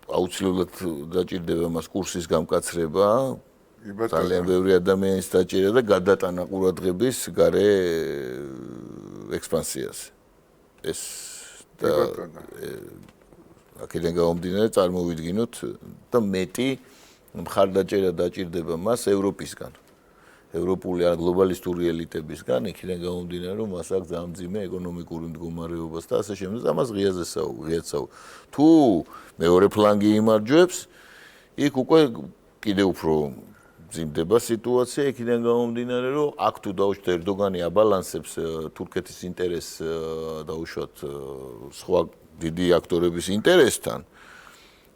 აუცილებლად დაჭირდება მას კურსის გამკაცრება ძალიან ბევრი ადამიანის დაჭირება და გადატანა ყურადღების გარე ექსპანსიას ეს და აქედან გამომდინარე წარმოვიდგინოთ და მეტი მხარდაჭერა დაჭირდება მას ევროპისგან ევროპული ან გლობალისტური ელიტებისგან იქიდან გამომდინარე რომ მას აქვს ძალიან მძიმე ეკონომიკური მდგომარეობას და ასე შემდეგ ამას ღიაზე საუბრიაცავ თუ მეორე ფლანგი იმარჯვებს იქ უკვე კიდევ უფრო მძიმდება სიტუაცია იქიდან გამომდინარე რომ აქ თუ დაუშვათ ერდოგანი აბალანსებს თურქეთის ინტერესს დაუშვათ სხვა დიდი აქტორების ინტერესთან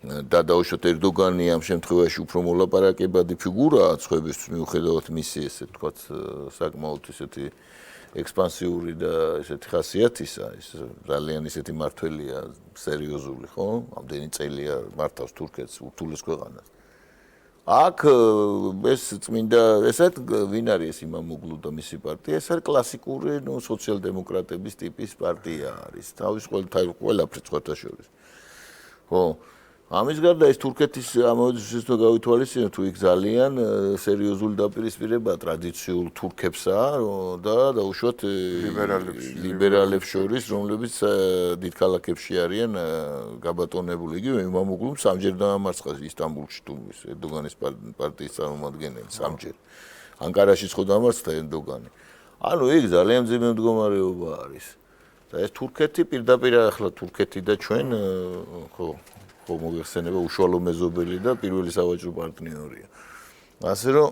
და დაუშვათ ერდოგანი ამ შემთხვევაში უფრო მოლაპარაკებადი ფიგურაა ცხებისთვის მიუხედავად მისი ესე თქვათ საკმაოდ ისეთი ექსპანსიური და ესეთი ხასიათისა ის ძალიან ისეთი მართველია სერიოზული ხო ამდენი წელია მართავს თურქეთს ურთულეს ქვეყანას აქ ეს წმინდა ესეთ ვინ არის ეს იმამოგლუ და მისი პარტია ეს არის კლასიკური ნუ სოციალ-დემოკრატების ტიპის პარტია არის თავის ყველაფრით სხვათა შორის ხო ამის გარდა ეს თურქეთის ამოძრავის თუ გავითვალისწინოთ თუ იქ ძალიან სერიოზული დაპირისპირება ტრადიციულ თურქებსა და დაუშვათ ლიბერალებს შორის რომლებიც დიდ ქალაქებში არიან გაბატონებული იგივე იმამოგლუმ სამჯერ დაამარცხა ისტანბულში თუ ერდოგანის პარტიის წარმომადგენელი სამჯერ ანკარაშიც ხო დაამარცხა ერდოგანი ანუ იქ ძალიან მძიმე მდგომარეობა არის და ეს თურქეთი პირდაპირ ახლა თურქეთი და ჩვენ ხო ხო მოგეხსენება უშუალო მეზობელი და პირველი სავაჭრო პარტნიორია. ასე რომ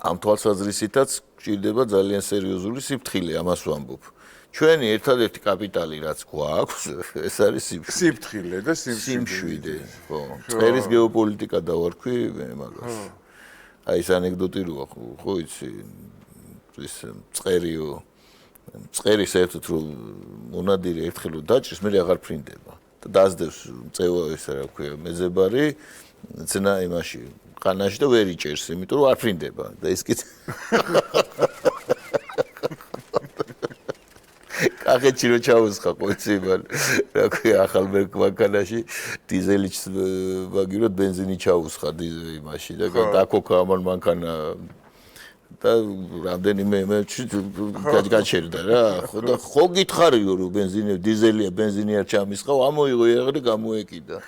ამ თვალსაზრისითაც გვჭირდება ძალიან სერიოზული სიფრთხილე ამას ვამბობ. ჩვენი ერთადერთი კაპიტალი რაც გვაქვს, ეს არის სიფრთხილე და სიმშვიდე. ხო. წერის გეოპოლიტიკა დავარქვი მე მაგას. აი ეს ანეკდოტი როა ხო იცი ის წერი საერთოდ რომ მონადირე ერთხელ დაჭრის მე აღარ ფრინდება. დაძდევს წევა ესე რა ქვია მეძებარი ძნა იმაში ყანაში და ვერ იჭერს იმიტომ რომ არ ფრინდება და ის კი კახეთში რო ჩაუსხა ყოიცი მან რა ქვია ახალ მანქანაში დიზელიც ვაგიროთ ბენზინი ჩაუსხა იმაში და დაკოქა ამან მანქანა და რამდენიმე გაჩერდა რა ხო გითხარიო რომ ბენზინი დიზელია ბენზინი არ ჩამისხავ ამოიღო იღრი გამოეკიდა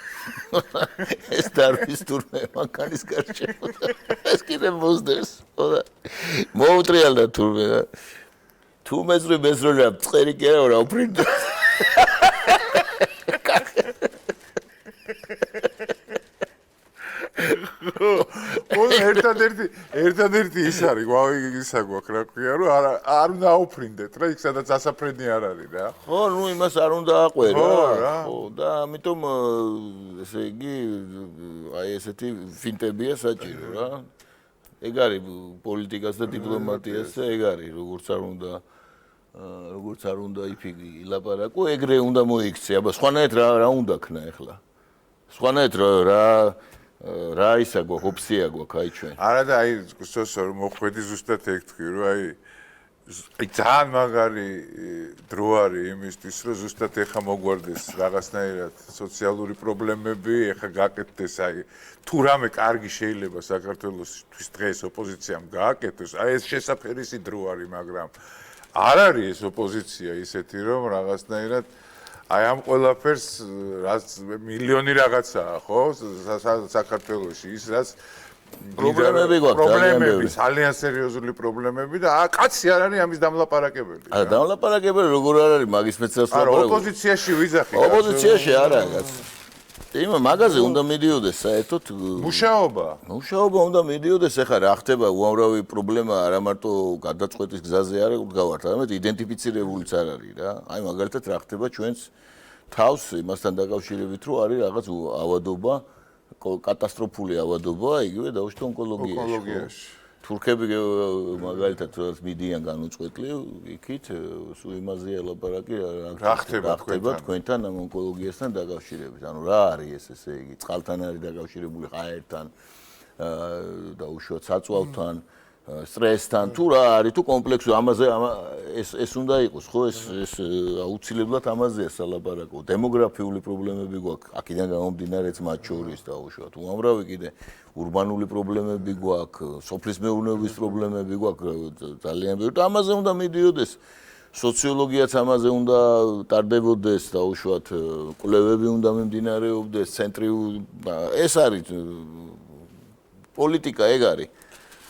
ეს დარბის თურმე მანქანის გარშემო ეს კიდე მოსდევს ხო და მოუტრიალდა თურმე და თუ მეზრა წერი კი არა უბრინდა ერთადერთი ის არის, ისა გვაქვს რა ქვია, რომ არ უნდა აუფრინდეთ რა, იქ სადაც ასაფრენი არ არის რა. ხო, ნუ იმას არ უნდა აყვერო რა. ხო, და ამიტომ ესე იგი აი ესეთი ფინტებია საჭირო რა. ეგ არის პოლიტიკას და დიპლომატიას და ეგ არის, როგორც არ უნდა იფიგი ილაპარაკო, ეგრე უნდა მოიქცე. აბა სხვანაირად რა უნდა ქნა ახლა? სხვანაირად რა ისა გვაქვს ოფცია გვაქვს აი ჩვენ არა და აი სოსო მოხვედი ზუსტად ეგ თქვი რომ აი ძალიან მაგარი დრო არის იმისთვის რომ ზუსტად ეხა მოგვარდეს რაღაცნაირად სოციალური პრობლემები ეხა გაკეთდეს აი თუ რამე კარგი შეიძლება საქართველოსთვის დღეს ოპოზიციამ გააკეთოს აი ეს შესაფერისი დრო არის მაგრამ არ არის ეს ოპოზიცია ისეთი რომ რაღაცნაირად აი ამ ყველაფერს რაც მილიონი რაღაცაა ხო საქართველოში ის რაც პრობლემები გვაქვს ძალიან სერიოზული პრობლემები და კაცი არ არის ამის დამლაპარაკებელი არა დამლაპარაკებელი როგორ არ არის მაგის მეცნიერს ლაპარაკობ ოპოზიციაში ვიძახი ოპოზიციაში არა კაც იმ მაგაზე უნდა მიდიოდეს საერთოდ მუშაობა უნდა მიდიოდეს ეხლა რა ხდება უამრავი პრობლემა არა მარტო გადაწყვეტის გზაზე არ გავართ არამედ იდენტიფიცირებულიც არ არის რა აი მაგალითად რა ხდება ჩვენს თავს იმასთან დაკავშირებით რომ არის რაღაც ავადობა კატასტროფული ავადობა იგივე დაუშვათ ონკოლოგიაში თურქები მაგალითად მიდიან განუწყვეტლი იქით სულ იმაზეა ლაპარაკი რა ხდება თქვენთან ამ ონკოლოგიასთან დაკავშირებით ანუ რა არის ესე იგი წყალთან არის დაკავშირებული ჰაერთან დაუშვათ საწვავთან სტრესთან თუ რა არის თუ კომპლექსი ამაზე ეს უნდა იყოს ხო ეს აუცილებლად ამაზეა სალაპარაკო დემოგრაფიული პრობლემები გვაქვს აქედან გამომდინარეც მათ შორის დაუშვათ უამრავი კიდე ურბანული პრობლემები გვაქვს სოფლის მეურნეობის პრობლემები გვაქვს ძალიან ბევრი და ამაზე უნდა მიდიოდეს სოციოლოგიაც ამაზე უნდა ტარდებოდეს დაუშვათ კვლევები უნდა მიმდინარეობდეს ცენტრი ეს არის პოლიტიკა ეგ არის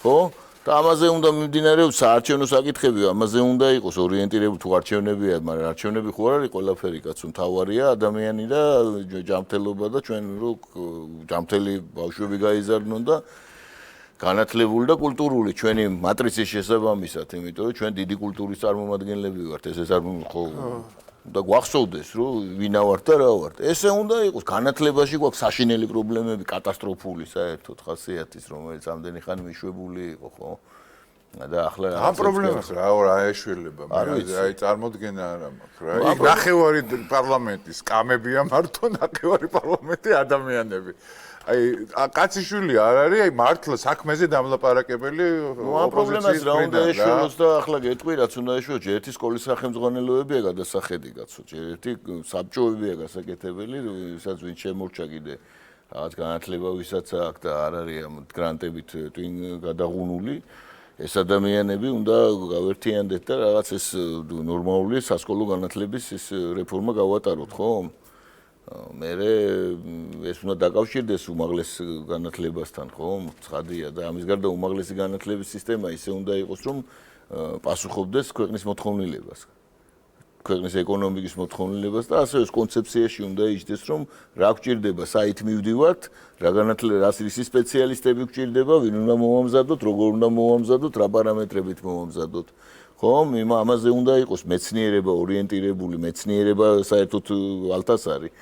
ხო და ამაზე უნდა მიმდინარეობდეს საარჩევნო საკითხები, ამაზე უნდა იყოს ორიენტირებული თუ არჩევნებია, მაგრამ არჩევნები ხო არ არის ყველაფერი კაცო, მთავარია ადამიანი და ჯანმრთელობა და ჩვენ რო ჯანმრთელი ბავშვები გაიზარდნონ და განათლებული და კულტურული ჩვენი მატრიცის შესაბამისად, იმიტომ რომ ჩვენ დიდი კულტურის წარმომადგენლები ვართ, ეს არ ხო და გვახსოვდეს რომ ვინა ვართ და რა ვართ. ესე უნდა იყოს განათლებაში გვაქვს საშინელი პრობლემები, კატასტროფული საერთოდ ხასიათის, რომელიც ამდენი ხანი მიშვებული იყო, ხო? და ახლა ამ პრობლემას რა ეშველება, აი წარმოდგენა არ მაქვს რა. იქ ნახევარი პარლამენტის კამებია მარტო, ნახევარი პარლამენტი ადამიანები. აი კაციშვილი არ არის, აი მართლა საქმეზე დამლაპარაკებელი ოპოზიციის პრობლემას რა უნდა ეშველოს და ახლა გეტყვი რაც უნდა ეშველოს, ერთი სკოლის სახელმძღვანელოებია გადასახედი კაცო, ერთი საბჭოებია გასაკეთებელი, ვისაც ვინ შემორჩა კიდე რაღაც განათლება ვისაც აქვს და არ არის ამ გრანტებით twin გადაღუნული ეს ადამიანები უნდა გავერთიანდეთ და რაღაც ეს ნორმალური სასკოლო განათლების ეს რეფორმა გავატაროთ, ხო? მე ეს უნდა დაკავშირდეს უმაღლეს განათლებასთან, ხო? ცხადია და ამის გარდა უმაღლესი განათლების სისტემა ისე უნდა იყოს, რომ პასუხობდეს ქვეყნის მოთხოვნილებას. ქვეყნის ეკონომიკის მოთხოვნილებას და ასევე ეს კონცეფციაში უნდა იჯდეს, რომ რა გვჭირდება, საით მივდივართ, რა განათლება, რა სპეციალისტები გვჭირდება, ვინ უნდა მოვამზადოთ, როგორ უნდა მოვამზადოთ, რა პარამეტრებით მოვამზადოთ. ხო, ამაზე უნდა იყოს მეცნიერება ორიენტირებული, მეცნიერება საერთოდ ალთას არის,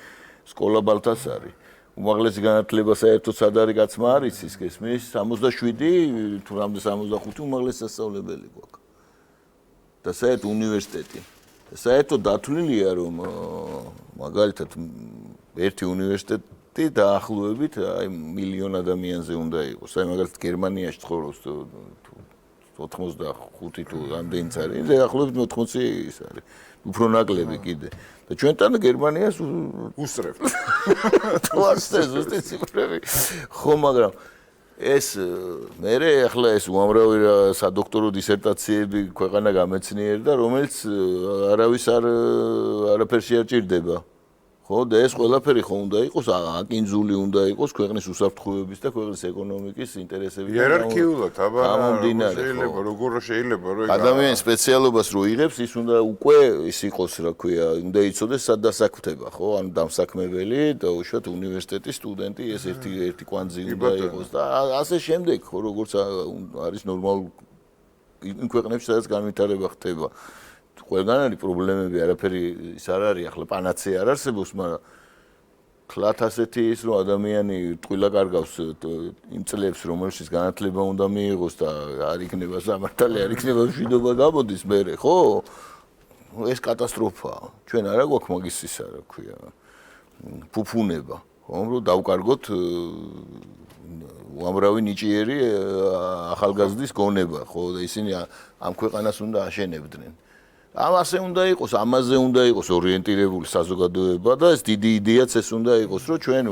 სკოლა ბალთას არის. უმაღლესი განათლება საერთოდ სად არის კაცმა არ იცის, გესმის? 67 თუ რამდენი 65 უმაღლესი სასწავლებელი გვაქვს. და საერთოდ უნივერსიტეტი. საერთოდ დათვლილია რომ მაგალითად ერთი უნივერსიტეტი დაახლოებით აი მილიონ ადამიანზე უნდა იყოს. აი მაგალითად გერმანიაში ცხოვრობს 85 თუ ამდენიც არის. დაახლოებით 80 ის არის. უფრო ნაკლები კიდე. და ჩვენთან გერმანიას უსწრებ. თუ ასე ზუსტად ციფრები. ხო, მაგრამ ეს მე ახლა ეს უამრავი სადოქტორო დისერტაციები ქვეყანა გამეცნიერდა, რომელიც არავის არაფერში არ ჭირდება. ხო, და ეს ყველაფერი ხო უნდა იყოს აკინძული უნდა იყოს ქვეყნის უსაფრთხოების და ქვეყნის ეკონომიკის ინტერესებიდან. იერარქიულად, აბა, შეიძლება, როგორ შეიძლება, რომ ადამიანის სპეციალობას რო იღებს, ის უნდა უკვე ის იყოს, რა ქვია, უნდა იცოდეს სად დასაქმდება, ხო? ანუ დამსაქმებელი და უშუალოდ უნივერსიტეტის სტუდენტი ეს ერთი კვანძი უნდა იყოს და ასე შემდეგ, ხო, როგორც არის ნორმალურ იმ ქვეყნებში, სადაც განვითარება ხდება. ყველგან არის პრობლემები, არაფერი ის არ არის, ახლა პანაცეა არ არსებობს, მაგრამ თლათ ასეთი ის რომ ადამიანი ტყუილა კარგავს იმ წლებს, რომელშიც განათლება უნდა მიიღოს და არ იქნება სამართალი, არ იქნება მშვიდობა გამოდის მერე, ხო? ეს კატასტროფაა. ჩვენ არა გვაქვს მაგის ისა, რა ქვია, ფუფუნება, ხო, რომ დავკარგოთ უამრავი ნიჭიერი ახალგაზრდის გონება, ხო, და ისინი ამ ქვეყანას უნდა აშენებდნენ. ამაზე უნდა იყოს, ამაზე უნდა იყოს ორიენტირებული საზოგადოება და ეს დიდი იდეაც ეს უნდა იყოს, რომ ჩვენ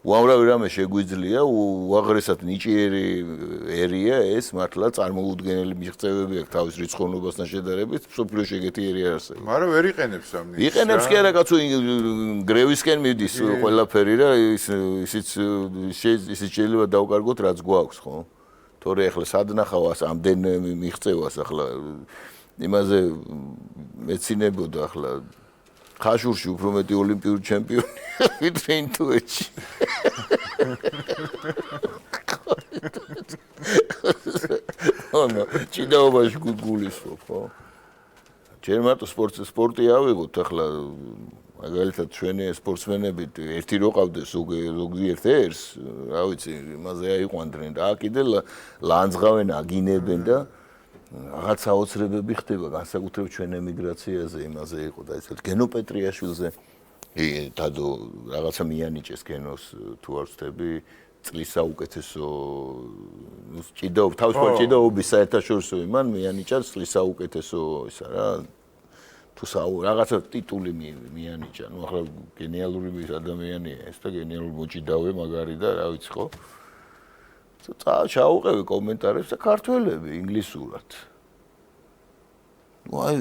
უამრავი რამე შეგვიძლია, უაღრესად ნიჭიერი ერია ეს, მართლა წარმოუდგენელი მიღწევები აქვს თავის რიცხოვნობასთან შედარებით, მსოფლიოში ეგეთი ერი არ არსებობს. მაგრამ ვერ იყენებს ამ ნიჭს. იყენებს კი არა, კაცო, გრევისკენ მიდის ყველაფერი და ისიც შეიძლება დავკარგოთ, რაც გვაქვს, ხო? თორე ახლა სად ნახავს ამდენ მიღწევას ახლა იმაზე მეცინებოდა ახლა ხაშურში უფრო მეტი ოლიმპიური ჩემპიონი ვიდრე ინტუეთში. ანუ ჭიდაობაში გულისხმობ, ხო? ჯერ მარტო სპორტი ავიღოთ ახლა მაგალითად ჩვენი სპორტსმენები ერთი რო ყავდეს ზოგიერთ ერს, რა ვიცი, იმაზე აიყვანდნენ და კიდე ლანძღავენ, აგინებენ და რაღაც საოცრებები ხდება განსაკუთრებით ჩვენ ემიგრაციაზე იმაზე იყო და ეს გენოპეტრიაშვილზე დადო რაღაცა მიანიჭეს გენოს თუ არ ვცდები წლის საუკეთესო თავისუფალ ჭიდაობის საერთაშორისო იმან მიანიჭა წლის საუკეთესო ისა რა თუ რაღაცა ტიტული მიანიჭა ნუ ახლა გენიალური ადამიანია ეს და გენიალური მოჭიდავე მაგარი და რა ვიცი ხო ჩაუყევი კომენტარებს და ქართველები ინგლისურად. ნუ აი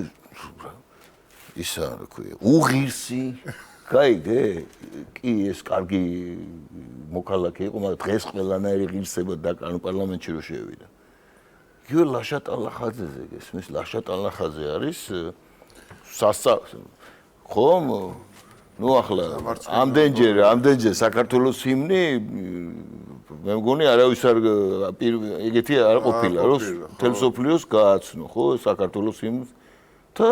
ისა რა ქვია, უღირსი, გაიგე? კი ეს კარგი მოქალაქე იყო, მაგრამ დღეს ყველანაირი ღირსება დაკარგა პარლამენტში რო შევიდა. იგივე ლაშატ ალახაძეზე გესმის, ლაშატ ალახაძე არის ხომ? ნუ ახლა ამდენჯერ საქართველოს ჰიმნი მე მგონი არავის არ ეგეთი არ ყოფილა რომ თელსოფლიოს გააცნო ხო საქართველოს ჰიმნს და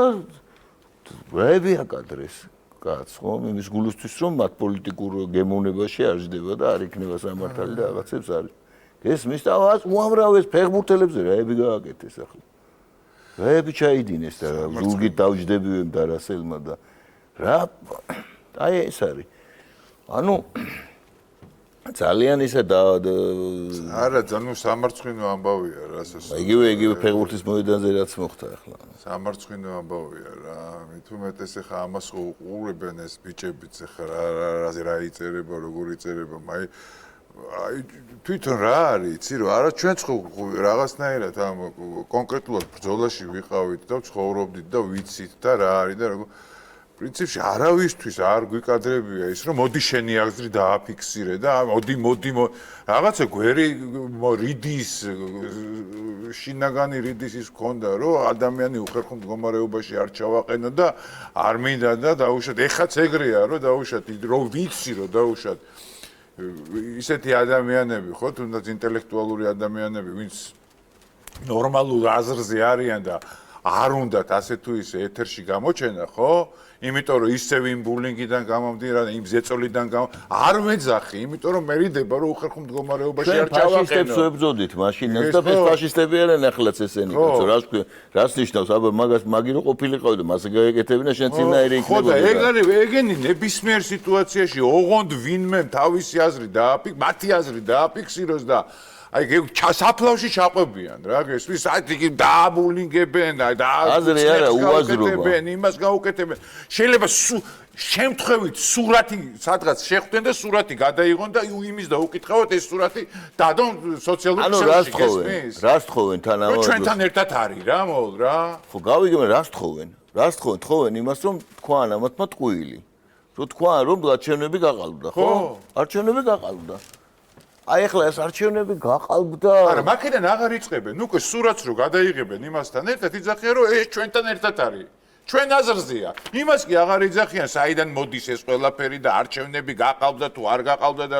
რები აკადრეს კაც ხო იმის გულისთვის რომ მათ პოლიტიკურ გემოვნებაში არ ჯდება და არ იქნება სამართალი და რაღაცებს არის გესმის და უამრავ ეს ფეხბურთელებზე რები გააკეთეს ახლა რები ჩაიდინეს და ზურგით დავჯდებიან და რასელმა და რა აი ეს არის ანუ ძალიან ისე და არა ძალიან სამარცხვინო ამბავია რა ასე იგივე ფეხბურთის მოედანზე რაც მოხდა ახლა სამარცხვინო ამბავია რა მით უმეტეს ახლა ამას უყურებენ ეს ბიჭებიც ახლა რა იწერება როგორ იწერება აი თვითონ რა არის იცი რომ არა ჩვენც ხო რაღაცნაირად ამ კონკრეტულად ბრძოლაში ვიყავით და ცხოვრობდით და ვიცით და რა არის და როგორ პრინციპში არავისთვის არ გვიკადრებია ის რომ მოდი შენი აღძრი დააფიქსირე და მოდი რაღაცა გვერი რიდის შინაგანი რიდის ის ქონდა რომ ადამიანი უხერხო მდგომარეობაში არ ჩავაყენო და არ მინდა და დაუშვათ ეხაც ეგრეა რომ დაუშვათ რომ ვიცი რომ დაუშვათ ისეთი ადამიანები ხო თუნდაც ინტელექტუალური ადამიანები ვინც ნორმალურ აზრზე არიან და არ უნდათ ასე თუ ისე ეთერში გამოჩენა ხო იმიტომ რომ ისევ იმ ბულინგიდან გამომდინარე იმ ზეწოლიდან არ მეძახი იმიტომ რომ მერიდება რომ უხერხო მდგომარეობაში არ ჩავაყენო ფაშისტებს ვებძოდით მაშინაც და ეს ფაშისტები არიან ახლაც ესენი კაცო რას ნიშნავს აბა მაგი რო ყოფილიყავი და მასე გაეკეთებინა შენ წინაერი იქნებოდა ხო და ეგ არის ეგენი ნებისმიერ სიტუაციაში ოღონდ ვინმე თავისი აზრი მათი აზრი დააფიქსიროს და აი საფლავში ჩაყვებიან რა გესმის აი დააბულინგებენ და აზრი არა, უაზრობა. იმას გაუკეთებენ შეიძლება შემთხვევით სურათი სადღაც შეხვდნენ და სურათი გადაიღონ და იმის და უკითხავთ ეს სურათი დადონ სოციალურ ქსელში გესმის რას თხოვენ თანამედროვე ჩვენთან ერთად არის რა მოულ რა ხო გავიგებენ რას თხოვენ იმას რომ თქვან ამათმა ტყუილი რომ თქვან რომ არჩევნები გაყალბდა ხო არჩევნები გაყალბდა აი ახლა ეს არჩევნები გაყალბდა არა მაგიდან აღარ იწყებენ უკვე სურათს რო გადაიღებენ იმასთან ერთად იძახიან რომ ეს ჩვენთან ერთად არის ჩვენ აზრზეა იმას კი აღარ იძახიან საიდან მოდის ეს ყველაფერი და არჩევნები გაყალბდა თუ არ გაყალბდა და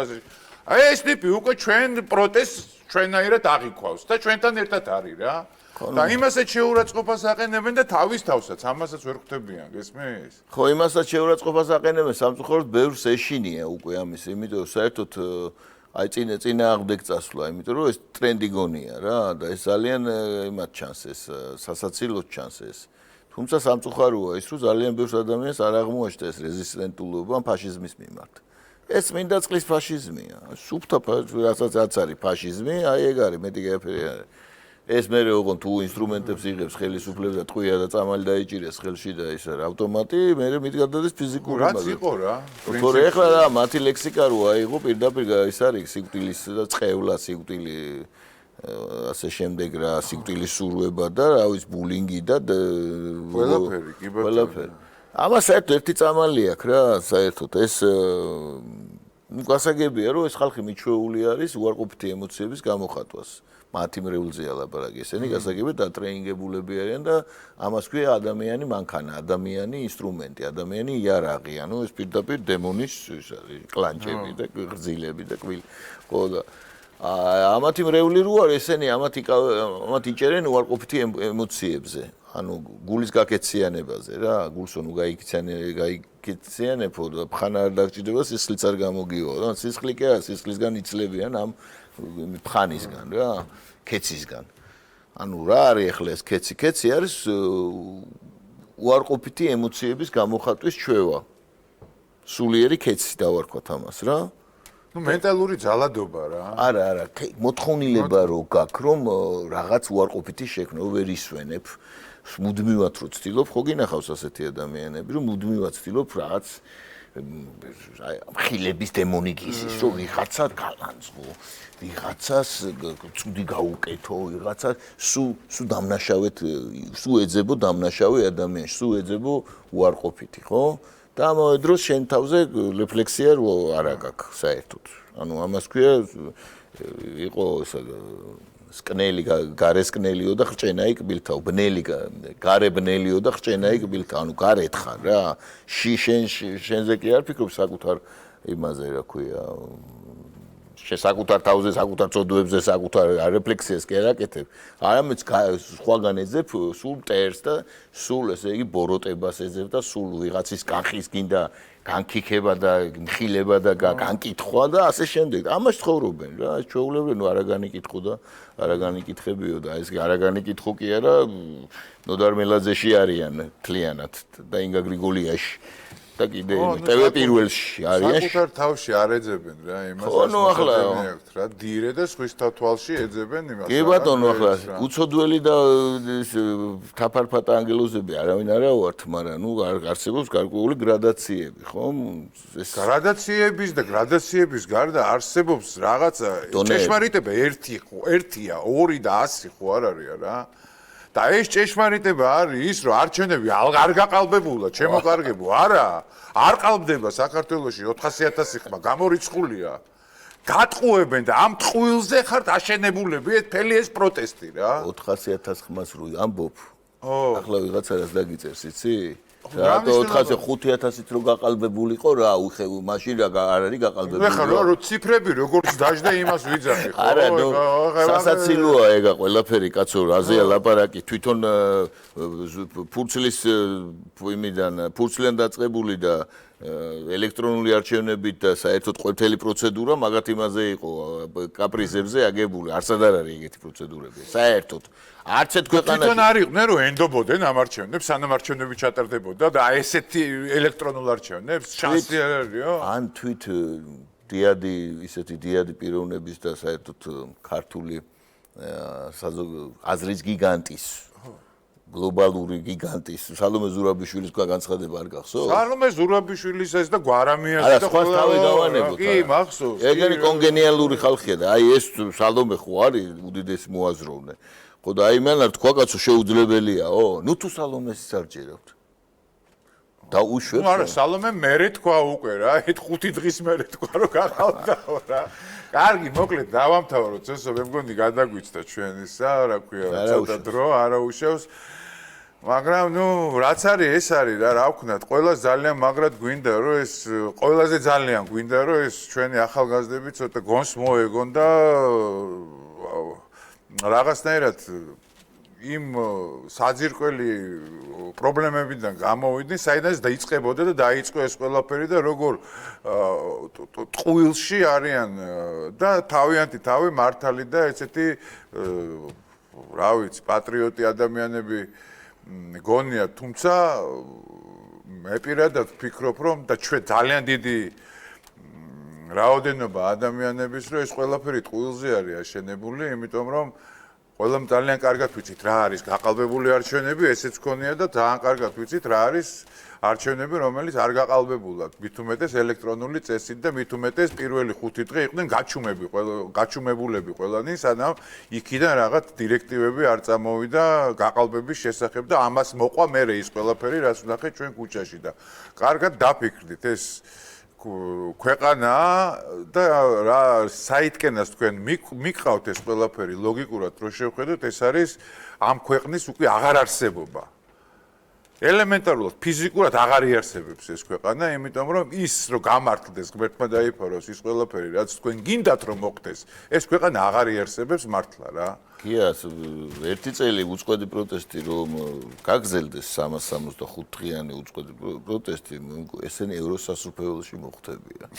აი ეს ტიპი უკვე ჩვენ პროტესტს ჩვენაირად აღიქვავს და ჩვენთან ერთად არის რა და იმასაც შეურაცხყოფას აყენებენ და თავის თავსაც ამასაც ვერ ხვდებიან გესმის ხო იმასაც შეურაცხყოფას აყენებენ სამწუხაროდ ბევრს ეშინია უკვე ამის იმიტომ საერთოდ აი წინააღმდეგ წასვლა იმიტომ რომ ეს ტრენდი გონია რა და ეს ძალიან იმათ ჩანს ეს სასაცილოდ ჩანს ეს თუმცა სამწუხაროა ის რომ ძალიან ბევრ ადამიანს არ აღმოაჩნდა ეს რეზისტენტულობა ფაშიზმის მიმართ ეს მინდა წყლის ფაშიზმია სუფთა რასაც არის ფაშიზმი აი ეგ არის მეტი გაფერი არის ეს მე როგორ თუ ინსტრუმენტებს იღებს ხელისუფლება და ტყვია და წამალი დაიჭირეს ხელში და ის არის ავტომატი მე მითქადდეს ფიზიკური რაც იყო რა თორე ეხლა რა მათი ლექსიკა რო აიღო პირდაპირ ის არის სიკვდილის და წყევლა სიკვდილი ასე შემდეგ რა სიკვდილის სურვება და რა ვიცი ბულინგი და ყველაფერი კი ბატონო ამას საერთოდ ერთი წამალი აქვს რა საერთოდ ეს გასაგებია რომ ეს ხალხი მიჩვეული არის უარყოფითი ემოციების გამოხატვას მათი მრევლზეა ლაპარაკი ესენი გასაგებია დატრეინინგებულები არიან და ამას ქვია ადამიანი მანქანა ადამიანი ინსტრუმენტი ადამიანი იარაღი ანუ ეს პირდაპირ დემონის ის არის კლანჭები და გრძილები და კვილი ხო და ამათი მრევლი რო არის ესენი ამათი ჭერენ უარყოფითი ემოციებზე ანუ გულის გაკეციანებაზე რა გულს ნუ გაიქციანებო და ხან არ დაგჭირდება სისხლიც არ გამოგივა და სისხლი კი არა სისხლისგან იცლებიან ამ ფხანისგან რა კეცისგან ანუ რა არის ახლა ეს კეცი არის უარყოფითი ემოციების გამოხატვის ჩვევა სულიერი კეცი დავარქვათ ამას რა ნუ მენტალური ძალადობა რა არა მოთხოვნილება რო გაქვს რომ რაღაც უარყოფითი შექმნა ვერ ისვენებ მუდმივად რო ცდილობ ხო გინახავს ასეთი ადამიანები რომ მუდმივად ცდილობ რაღაც ხილების დემონი გიზის რომ ვიღაცა გალანძღო ვიღაცას ცუდი გაუკეთო ვიღაცა სუ დამნაშავეთ სუ ეძებო დამნაშავე ადამიანს სუ ეძებო უარყოფითი ხო და ამავე დროს შენ თავზე რეფლექსია რო არა გაქვს საერთოდ ანუ ამას ქვია იყო სკნელი გარესკნელიო და ხრჭენაი კბილთა ბნელი გარებნელიო და ხრჭენაი კბილთა ანუ გარეთ ხარ რა შენზე კი არ ფიქრობ საკუთარ იმაზე რა ქვია საკუთარ თავზე საკუთარ წოდოებზე საკუთარ რეფლექსიას კი არ აკეთებ არამედ სხვაგან ეძებ სულ მტერს და სულ ესე იგი ბოროტებას ეძებ და სულ ვიღაცის კახის გინდა განკიქება და მხილება და განკითხვა და ასე შემდეგ. ამას ცხოვრობენ რა, ეს ჩვეულებრივ არა განიკითხო და არა განიკითხებიო და ეს არა განიკითხო კი არა ნოდარ მელაძეში არიან თლიანად და ინგა გრიგოლიაში და კიდე ტევე პირველში არიან. საკუთარ თავში არ ეძებენ რა იმას. ხო, ნუ ახლა რა დირე და სხვის თვალში ეძებენ იმას. კი ბატონო, ახლა უცოდველი და თაფარფატა ანგელოზები არავინ არა ვართ, მაგრამ ნუ არსებობს გარკვეული გრადაციები, ხო? ეს გრადაციების და გრადაციების გარდა არსებობს რაღაცა ჭეშმარიტება ერთია, 2 და 100 ხო არ არის რა? და ეს ჭეშმარიტება არის ის, რომ არჩევნები არ გაყალბებულა, ჩემოკარგებო, არა, არ ყალბდება საქართველოში 400,000 ხმა, გამორიცხულია. გატყუებენ და ამ ტყუილზე ხართ აშენებულები, ეს ფელი ეს პროტესტი რა. 400,000 ხმას რო ამბობ. ახლა ვიღაცა რას დაგიწერს, იცი? რატო 500,000-ით რო გაყალბებულიყო რა, მაშინ რა არ არის გაყალბებული. ეხლა რო ციფრები როგორც დაждდა იმას ვიძახი ხო? არა, ნუ სასაცილოა ეგა ყველაფერი კაცო, რაზეა ლაპარაკი, თვითონ ფურცლიდან დაწყებული და ელექტრონული არჩევნებით და საერთოდ ყველთელი პროცედურა მაგათ იმაზე იყო კაპრიზებზე აგებული, არსად არ არის ეგეთი პროცედურები. საერთოდ არც ერთ ქვეყანაში თვითონ არ იყვნენ რომ ენდობოდნენ ამ არჩევნებს, სანამ არჩევნები ჩატარდებოდა და ესეთი ელექტრონულ არჩევნებს შანსი არ არისო? ან თვით ისეთი დიადი პიროვნების და საერთოდ ქართული აზრის გიგანტის გლობალური გიგანტის სალომე ზურაბიშვილის განცხადება არ გახსოვს? სალომე ზურაბიშვილის ეს და გვარამიას და სხვა თავი დავანებოთ. კი, მახსოვს. ეგენი კონგენიალური ხალხია და აი ეს სალომე ხო არის უდიდესი მოაზროვნე. ხო და აი მან არ თქვა კაცო შეუძლებელიაო? ნუ თუ სალომეს ისარჯერებთ. და უშვებს. არა, სალომე მერე თქვა უკვე რა, ეს 5 დღის მერე თქვა რომ გახალდაო რა. კარგი, მოკლედ დავამთავროთ, წესო მე მგონი გადაგვიცდა ჩვენ ისა, რა ქვია, ცოტა დრო არა უშევს. მაგრამ ნუ რაც არის ეს არის რა ვქნათ, ყველა ძალიან მაგრად გვინდა რომ ეს ყველაზე ძალიან გვინდა რომ ეს ჩვენი ახალგაზრდები ცოტა გონს მოეგონ და რაღაცნაირად იმ საძირკველი პრობლემებიდან გამოვიდნენ, საიდანაც დაიწყებოდა და დაიწყო ეს ყველაფერი და როგორ ტყუილში არიან და თავიანთი თავი მართალი და ესეთი რა ვიცი, პატრიოტი ადამიანები გონია, თუმცა მე პირადად ვფიქრობ, რომ და ჩვენ ძალიან დიდი რაოდენობა ადამიანების რო ეს ყველაფერი ტყუილზე არის აშენებული, იმიტომ რომ ყველამ ძალიან კარგად ვიცით რა არის გაყალბებული არჩევნები, ესეც გქონია და ძალიან კარგად ვიცით რა არის არჩევნები, რომელიც არ გაყალბებულად, მით უმეტეს ელექტრონული წესით და მით უმეტეს პირველი 5 დღე იყვნენ გაჩუმებულები ყველანი, სანამ იქიდან რაღაც დირექტივები არ წამოვიდა გაყალბების შესახებ და ამას მოყვა მერე ის ყველაფერი, რაც ვნახეთ ჩვენ ქუჩაში და კარგად დაფიქრდით ეს ქვეყანა და რა საითკენას თქვენ მიყავთ ეს ყველაფერი ლოგიკურად რო შევხედოთ ეს არის ამ ქვეყნის უკვე აღარ არსებობა ელემენტარულად ფიზიკურად აღარ იარსებებს ეს ქვეყანა იმიტომ რომ ის რო გამართლდეს ღმერთმა დაიფაროს ის ყველაფერი რაც თქვენ გინდათ რომ მოხდეს ეს ქვეყანა აღარ იარსებებს მართლა რა გია ერთი წელი უწყვეტი პროტესტი რომ გაგზელდეს 365 დღიანი უწყვეტი პროტესტი ესენი ევროსასუფეველში მოხდებიან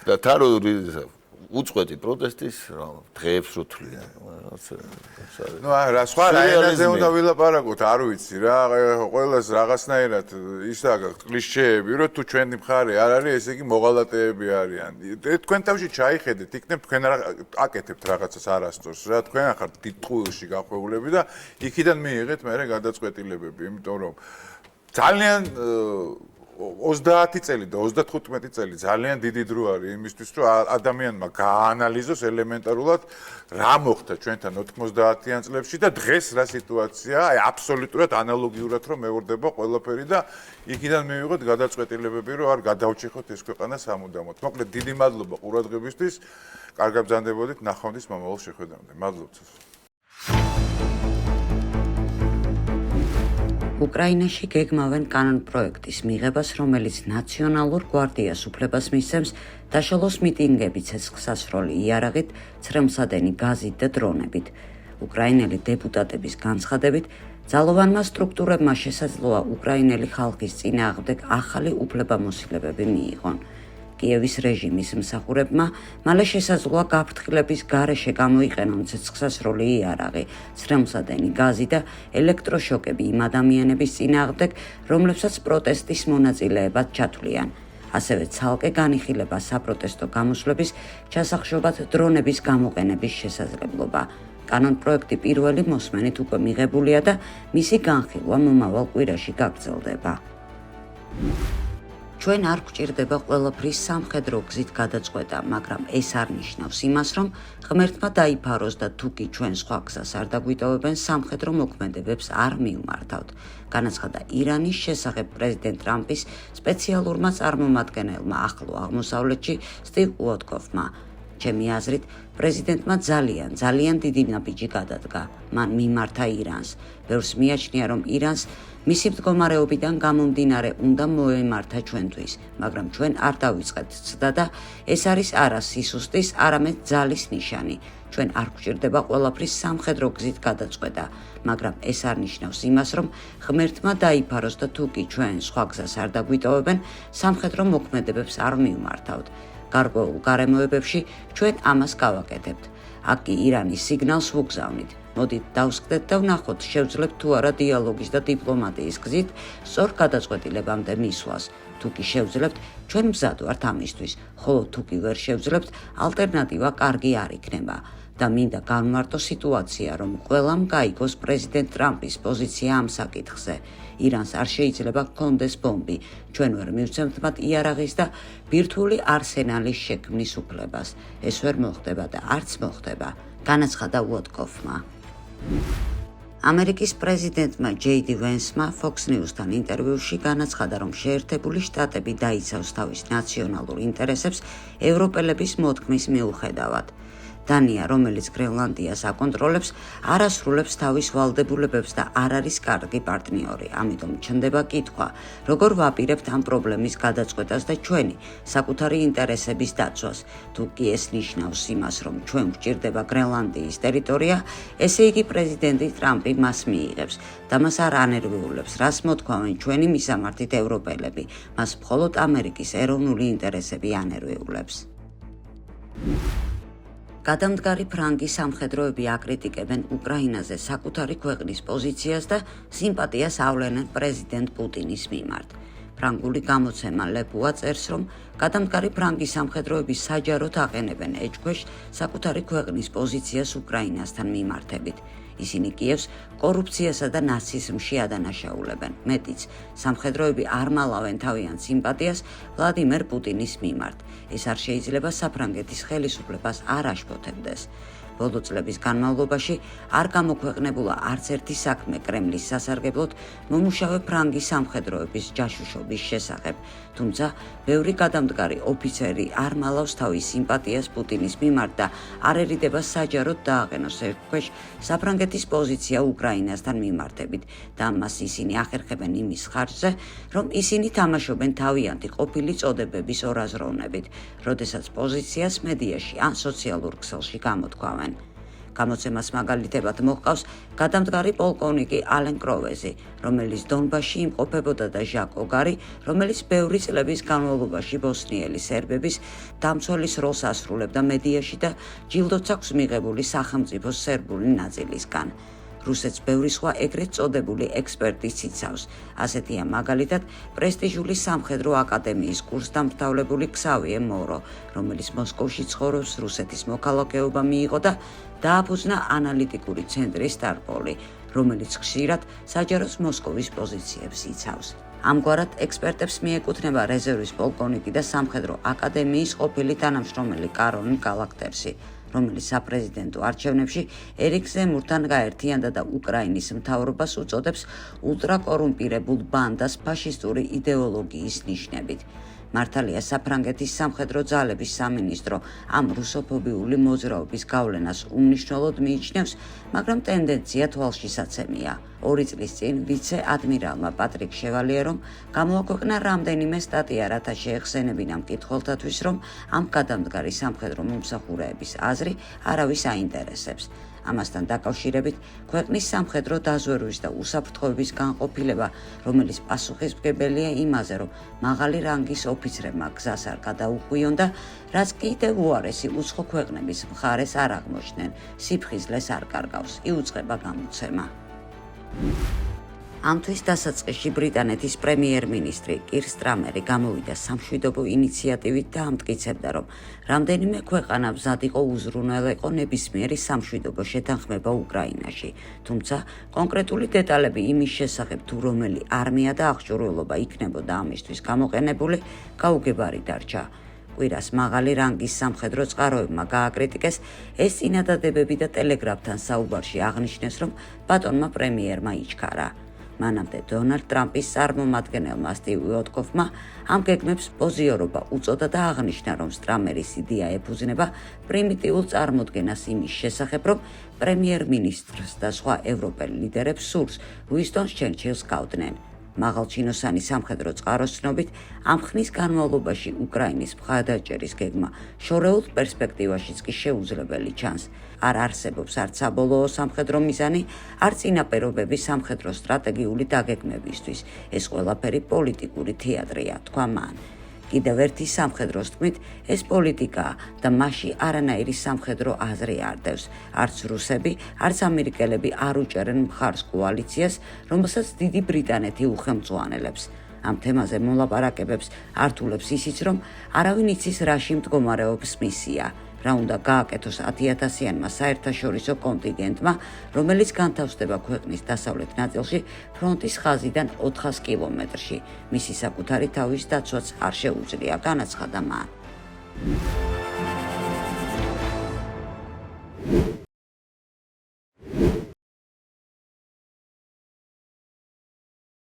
და თარო უწყვეტი პროტესტის დღეებს რო თვლიან ნუ რა სხვა რაენაზე უნდა ვილაპარაკოთ არ ვიცი რა ყველას რაღაცნაირად ისა კლიშეები რომ თუ ჩვენი მხარე არ არის ესე იგი მოღალატეები არიან თქვენ თავში ჩაიხედეთ იქნებ თქვენ აკეთებთ რაღაცას არასწორს რა თქვენ ახართ დიდ ტყუილში გახვეულები და იქიდან მიიღეთ მერე გადაწყვეტილებები იმიტომ რომ ძალიან 30 წელი და 35 წელი ძალიან დიდი დრო არის იმისთვის რომ ადამიანმა გააანალიზოს ელემენტარულად რა მოხდა ჩვენთან 90-იან წლებში და დღეს რა სიტუაციაა აი აბსოლუტურად ანალოგიურად რომ მეურდება ყველაფერი და იქიდან მივიღოთ გადაწყვეტილებები რომ არ გადავჭიხოთ ეს ქვეყანა სამუდამოდ მოკლედ დიდი მადლობა ყურადღებისთვის კარგად ბრძანდებოდით ნახვამდის მომავალ შეხვედრამდე მადლობთ უკრაინაში გეგმავენ კანონპროექტის მიღებას, რომელიც ნაციონალურ გვარდიას უფლებას მისცემს დაშალოს მიტინგები ცეცხლსასროლი იარაღით, ცრემლსადენი გაზით და დრონებით. უკრაინელი დეპუტატების განცხადებით, ძალოვანმა სტრუქტურებმა შესაძლოა უკრაინელი ხალხის წინააღმდეგ ახალი უფლებამოსილებები მიიღონ. კიევის რეჟიმის მსახურებმა მალე შესაძლოა გაფრთხილების გარეშე გამოიყენონ ცეცხლსასროლი იარაღი, ცრემლსადენი გაზი და ელექტროშოკები იმ ადამიანების წინააღმდეგ, რომლებსაც პროტესტის მონაწილეებად ჩათვლიან. ასევე ცალკე განიხილება საპროტესტო გამოსვლების ჩასახშობად დრონების გამოყენების შესაძლებლობა. კანონპროექტი პირველი მოსმენით უკვე მიღებულია და მისი განხილვა მომავალ კვირაში გაგრძელდება. ჩვენ არ გვჭირდება ყველაფრის სამხედრო გზით გადაწყვეტა, მაგრამ ეს არ ნიშნავს იმას, რომ ღმერთმა დაიფაროს და თუ კი ჩვენ სხვა გზას არ დაგვიტოვებენ, სამხედრო მოქმედებებს არ მივმართავთ. განაცხადა ირანის შესახებ პრეზიდენტ ტრამპის სპეციალურმა წარმომადგენელმა ახლო აღმოსავლეთში სტივ უოტკოფმა. ჩემი აზრით, პრეზიდენტმა ძალიან დიდი ნაბიჯი გადადგა. მან მიმართა ირანს. ბევრს მიაჩნია, რომ ირანს მისი მდგომარეობიდან გამომდინარე უნდა მოემართა ჩვენთვის, მაგრამ ჩვენ არ დავიწყეთ ცდა და ეს არის არა სისუსტის, არამედ ძალის ნიშანი. ჩვენ არ გვჭირდება ყველაფრის სამხედრო გზით გადაწყვეტა, მაგრამ ეს არ ნიშნავს იმას, რომ ღმერთმა დაიფაროს და თუ კი ჩვენ სხვა გზას არ დაგვიტოვებენ, სამხედრო მოქმედებებს არ მივმართავთ. გარკვეულ გარემოებებში ჩვენ ამას გავაკეთებთ. აქ კი ირანის სიგნალს ვუგზავნით. მოდით დავსკდეთ და ვნახოთ, შევძლებთ თუ არა დიალოგის და დიპლომატიის გზით სწორ გადაწყვეტილებამდე მისვლას. თუ კი შევძლებთ, ჩვენ მზად ვართ ამისთვის, ხოლო თუ კი ვერ შევძლებთ, ალტერნატივა კარგი არ იქნება. და მინდა განმარტო სიტუაცია, რომ ყველამ გაიგოს პრეზიდენტ ტრამპის პოზიცია ამ საკითხზე. ირანს არ შეიძლება ჰქონდეს ბომბი, ჩვენ ვერ მივცემთ მათ იარაღის და ბირთვული არსენალის შექმნის უფლებას. ეს ვერ მოხდება და არც მოხდება, განაცხადა უოტკოფმა. ამერიკის პრეზიდენტმა ჯეიდი ვენსმა Fox News-თან ინტერვიუში განაცხადა, რომ შეერთებული შტატები დაიცავს თავის ნაციონალურ ინტერესებს ევროპელების მოთქმის მიუხედავად. დანია, რომელიც გრენლანდიას აკონტროლებს, არ ასრულებს თავის ვალდებულებებს და არ არის კარგი პარტნიორი. ამიტომ ჩნდება კითხვა, როგორ ვაპირებთ ამ პრობლემის გადაწყვეტას და ჩვენი საკუთარი ინტერესების დაცვას. თუ კი ეს ნიშნავს იმას, რომ ჩვენ გვჭირდება გრენლანდიის ტერიტორია, ესე იგი პრეზიდენტი ტრამპი მას მიიღებს და მას არ ანერვიულებს, რას მოთქვამენ ჩვენი მისამართით ევროპელები. მას მხოლოდ ამერიკის ეროვნული ინტერესები ანერვიულებს. გადამდგარი ფრანგი სამხედროები აკრიტიკებენ უკრაინაზე საკუთარი ქვეყნის პოზიციას და სიმპათიას ავლენენ პრეზიდენტ პუტინის მიმართ. ფრანგული გამოცემა ლებუა წერს, რომ გადამდგარი ფრანგი სამხედროები საჯაროდ აყენებენ ეჭქვეშ საკუთარი ქვეყნის პოზიციას უკრაინასთან მიმართებით. ისინი კიევს კორუფციასა და ნაციზმში ადანაშაულებენ. მეტიც, სამხედროები არ მალავენ თავიანთ სიმპათიას ვლადიმერ პუტინის მიმართ. ეს არ შეიძლება საფრანგეთის ხელისუფლებას არ აშფოთებდეს. ბოლო წლების განმავლობაში არ გამოქვეყნებულა არც ერთი საქმე კრემლის სასარგებლოდ მომუშავე ფრანგი სამხედროების ჯაშუშობის შესახებ, თუმცა ბევრი გადამდგარი ოფიცერი არ მალავს თავის სიმპათიას პუტინის მიმართ და არ ერიდება საჯაროდ დააყენოს ეჭქვეშ საფრანგეთის პოზიცია უკრაინასთან მიმართებით და ამას ისინი ახერხებენ იმის ხარჯზე, რომ ისინი თამაშობენ თავიანთი ყოფილი წოდებების ორაზროვნებით, როდესაც პოზიციას მედიაში ან სოციალურ ქსელში გამოთქვამენ. გამოცემას მაგალითებად მოჰყავს გადამდგარი პოლკოვნიკი ალენ კროვეზი, რომელიც დონბასში იმყოფებოდა და ჟაკ ოგარი, რომელიც ბევრი წლების განმავლობაში ბოსნიელი სერბების დამცველის როლს ასრულებდა მედიაში და ჯილდოც აქვს მიღებული სახელმწიფოს სერბული ნაწილისგან. რუსეთს ბევრი სხვა ეგრეთ წოდებული ექსპერტიც იცავს. ასეთია მაგალითად პრესტიჟული სამხედრო აკადემიის კურსდამთავრებული ქსავიე მორო, რომელიც მოსკოვში ცხოვრობს, რუსეთის მოქალაქეობა მიიღო და დააფუძნა ანალიტიკური ცენტრი სტარპოლი, რომელიც ხშირად საჯაროს მოსკოვის პოზიციებს იცავს. ამგვარად ექსპერტებს მიეკუთვნება რეზერვის პოლკოვნიკი და სამხედრო აკადემიის ყოფილი თანამშრომელი კაროლინ გალაქტერსი, რომელიც საპრეზიდენტო არჩევნებში ერიკ ზემურთან გაერთიანდა და უკრაინის მთავრობას უწოდებს ულტრაკორუმპირებულ ბანდას ფაშისტური იდეოლოგიის ნიშნებით. მართალია საფრანგეთის სამხედრო ძალების სამინისტრო ამ რუსოფობიული მოძრაობის გავლენას უმნიშვნელოდ მიიჩნევს, მაგრამ ტენდენცია თვალშისაცემია. 2 წლის წინ ვიცე-ადმირალმა პატრიკ შევალიერომ გამოაქვეყნა რამდენიმე სტატია, რათა შეეხსენებინა მკითხველთათვის, რომ ამ გადამდგარი სამხედრო მომსახურეების აზრი არავის აინტერესებს. ამასთან დაკავშირებით ქვეყნის სამხედრო დაზვერვის და უსაფრთხოების განყოფილება, რომელიც პასუხისმგებელია იმაზე, რომ მაღალი რანგის ოფიცრებმა გზას არ გადაუხვიონ და რაც კიდევ უარესი უცხო ქვეყნების მხარეს არ აღმოჩნდნენ, სიფხიზლეს არ კარგავს, იუწყება გამოცემა. ამთვის დასაწყისში ბრიტანეთის პრემიერ-მინისტრი კირ სტარმერი გამოვიდა სამშვიდობო ინიციატივით და ამტკიცებდა, რომ რამდენიმე ქვეყანა მზად იყო უზრუნველეყო ნებისმიერი სამშვიდობო შეთანხმება უკრაინაში, თუმცა კონკრეტული დეტალები იმის შესახებ, თუ რომელი არმია და აღჭურვილობა იქნებოდა ამისთვის გამოყენებული, გაუგებარი დარჩა. კვირას მაღალი რანგის სამხედრო წყაროებმა გააკრიტიკეს ეს წინადადებები და ტელეგრაფთან საუბარში აღნიშნეს, რომ ბატონმა პრემიერმა იჩქარა. მანამდე დონალდ ტრამპის წარმომადგენელმა სტივ უოტკოფმა ამ გეგმებს პოზიორობა უწოდა და აღნიშნა, რომ სტარმერის იდეა ეფუძნება პრიმიტიულ წარმოდგენას იმის შესახებ, რომ პრემიერ-მინისტრს და სხვა ევროპელ ლიდერებს სურს უინსტონ ჩერჩილს გავდნენ. მაღალჩინოსანი სამხედრო წყაროს ცნობით, ამ ხნის განმავლობაში უკრაინის მხარდაჭერის გეგმა შორეულ პერსპექტივაშიც კი შეუძლებელი ჩანს. არ არსებობს არც საბოლოო სამხედრო მიზანი, არც წინაპირობები სამხედრო სტრატეგიული დაგეგმებისთვის. ეს ყველაფერი პოლიტიკური თეატრია, თქვა მან. კიდევ ერთი სამხედროს თქმით, ეს პოლიტიკაა და მასში არანაირი სამხედრო აზრი არ დევს. არც რუსები, არც ამერიკელები არ უჭერენ მხარს კოალიციას, რომელსაც დიდი ბრიტანეთი უხელმძღვანელებს. ამ თემაზე მოლაპარაკებებს ართულებს ისიც, რომ არავინ იცის რაში მდგომარეობს მისია. რა უნდა გააკეთოს 10,000-იანმა საერთაშორისო კონტინგენტმა, რომელიც განთავსდება ქვეყნის დასავლეთ ნაწილში ფრონტის ხაზიდან 400 კილომეტრში. მისი საკუთარი თავის დაცვაც არ შეუძლია, განაცხადა მან.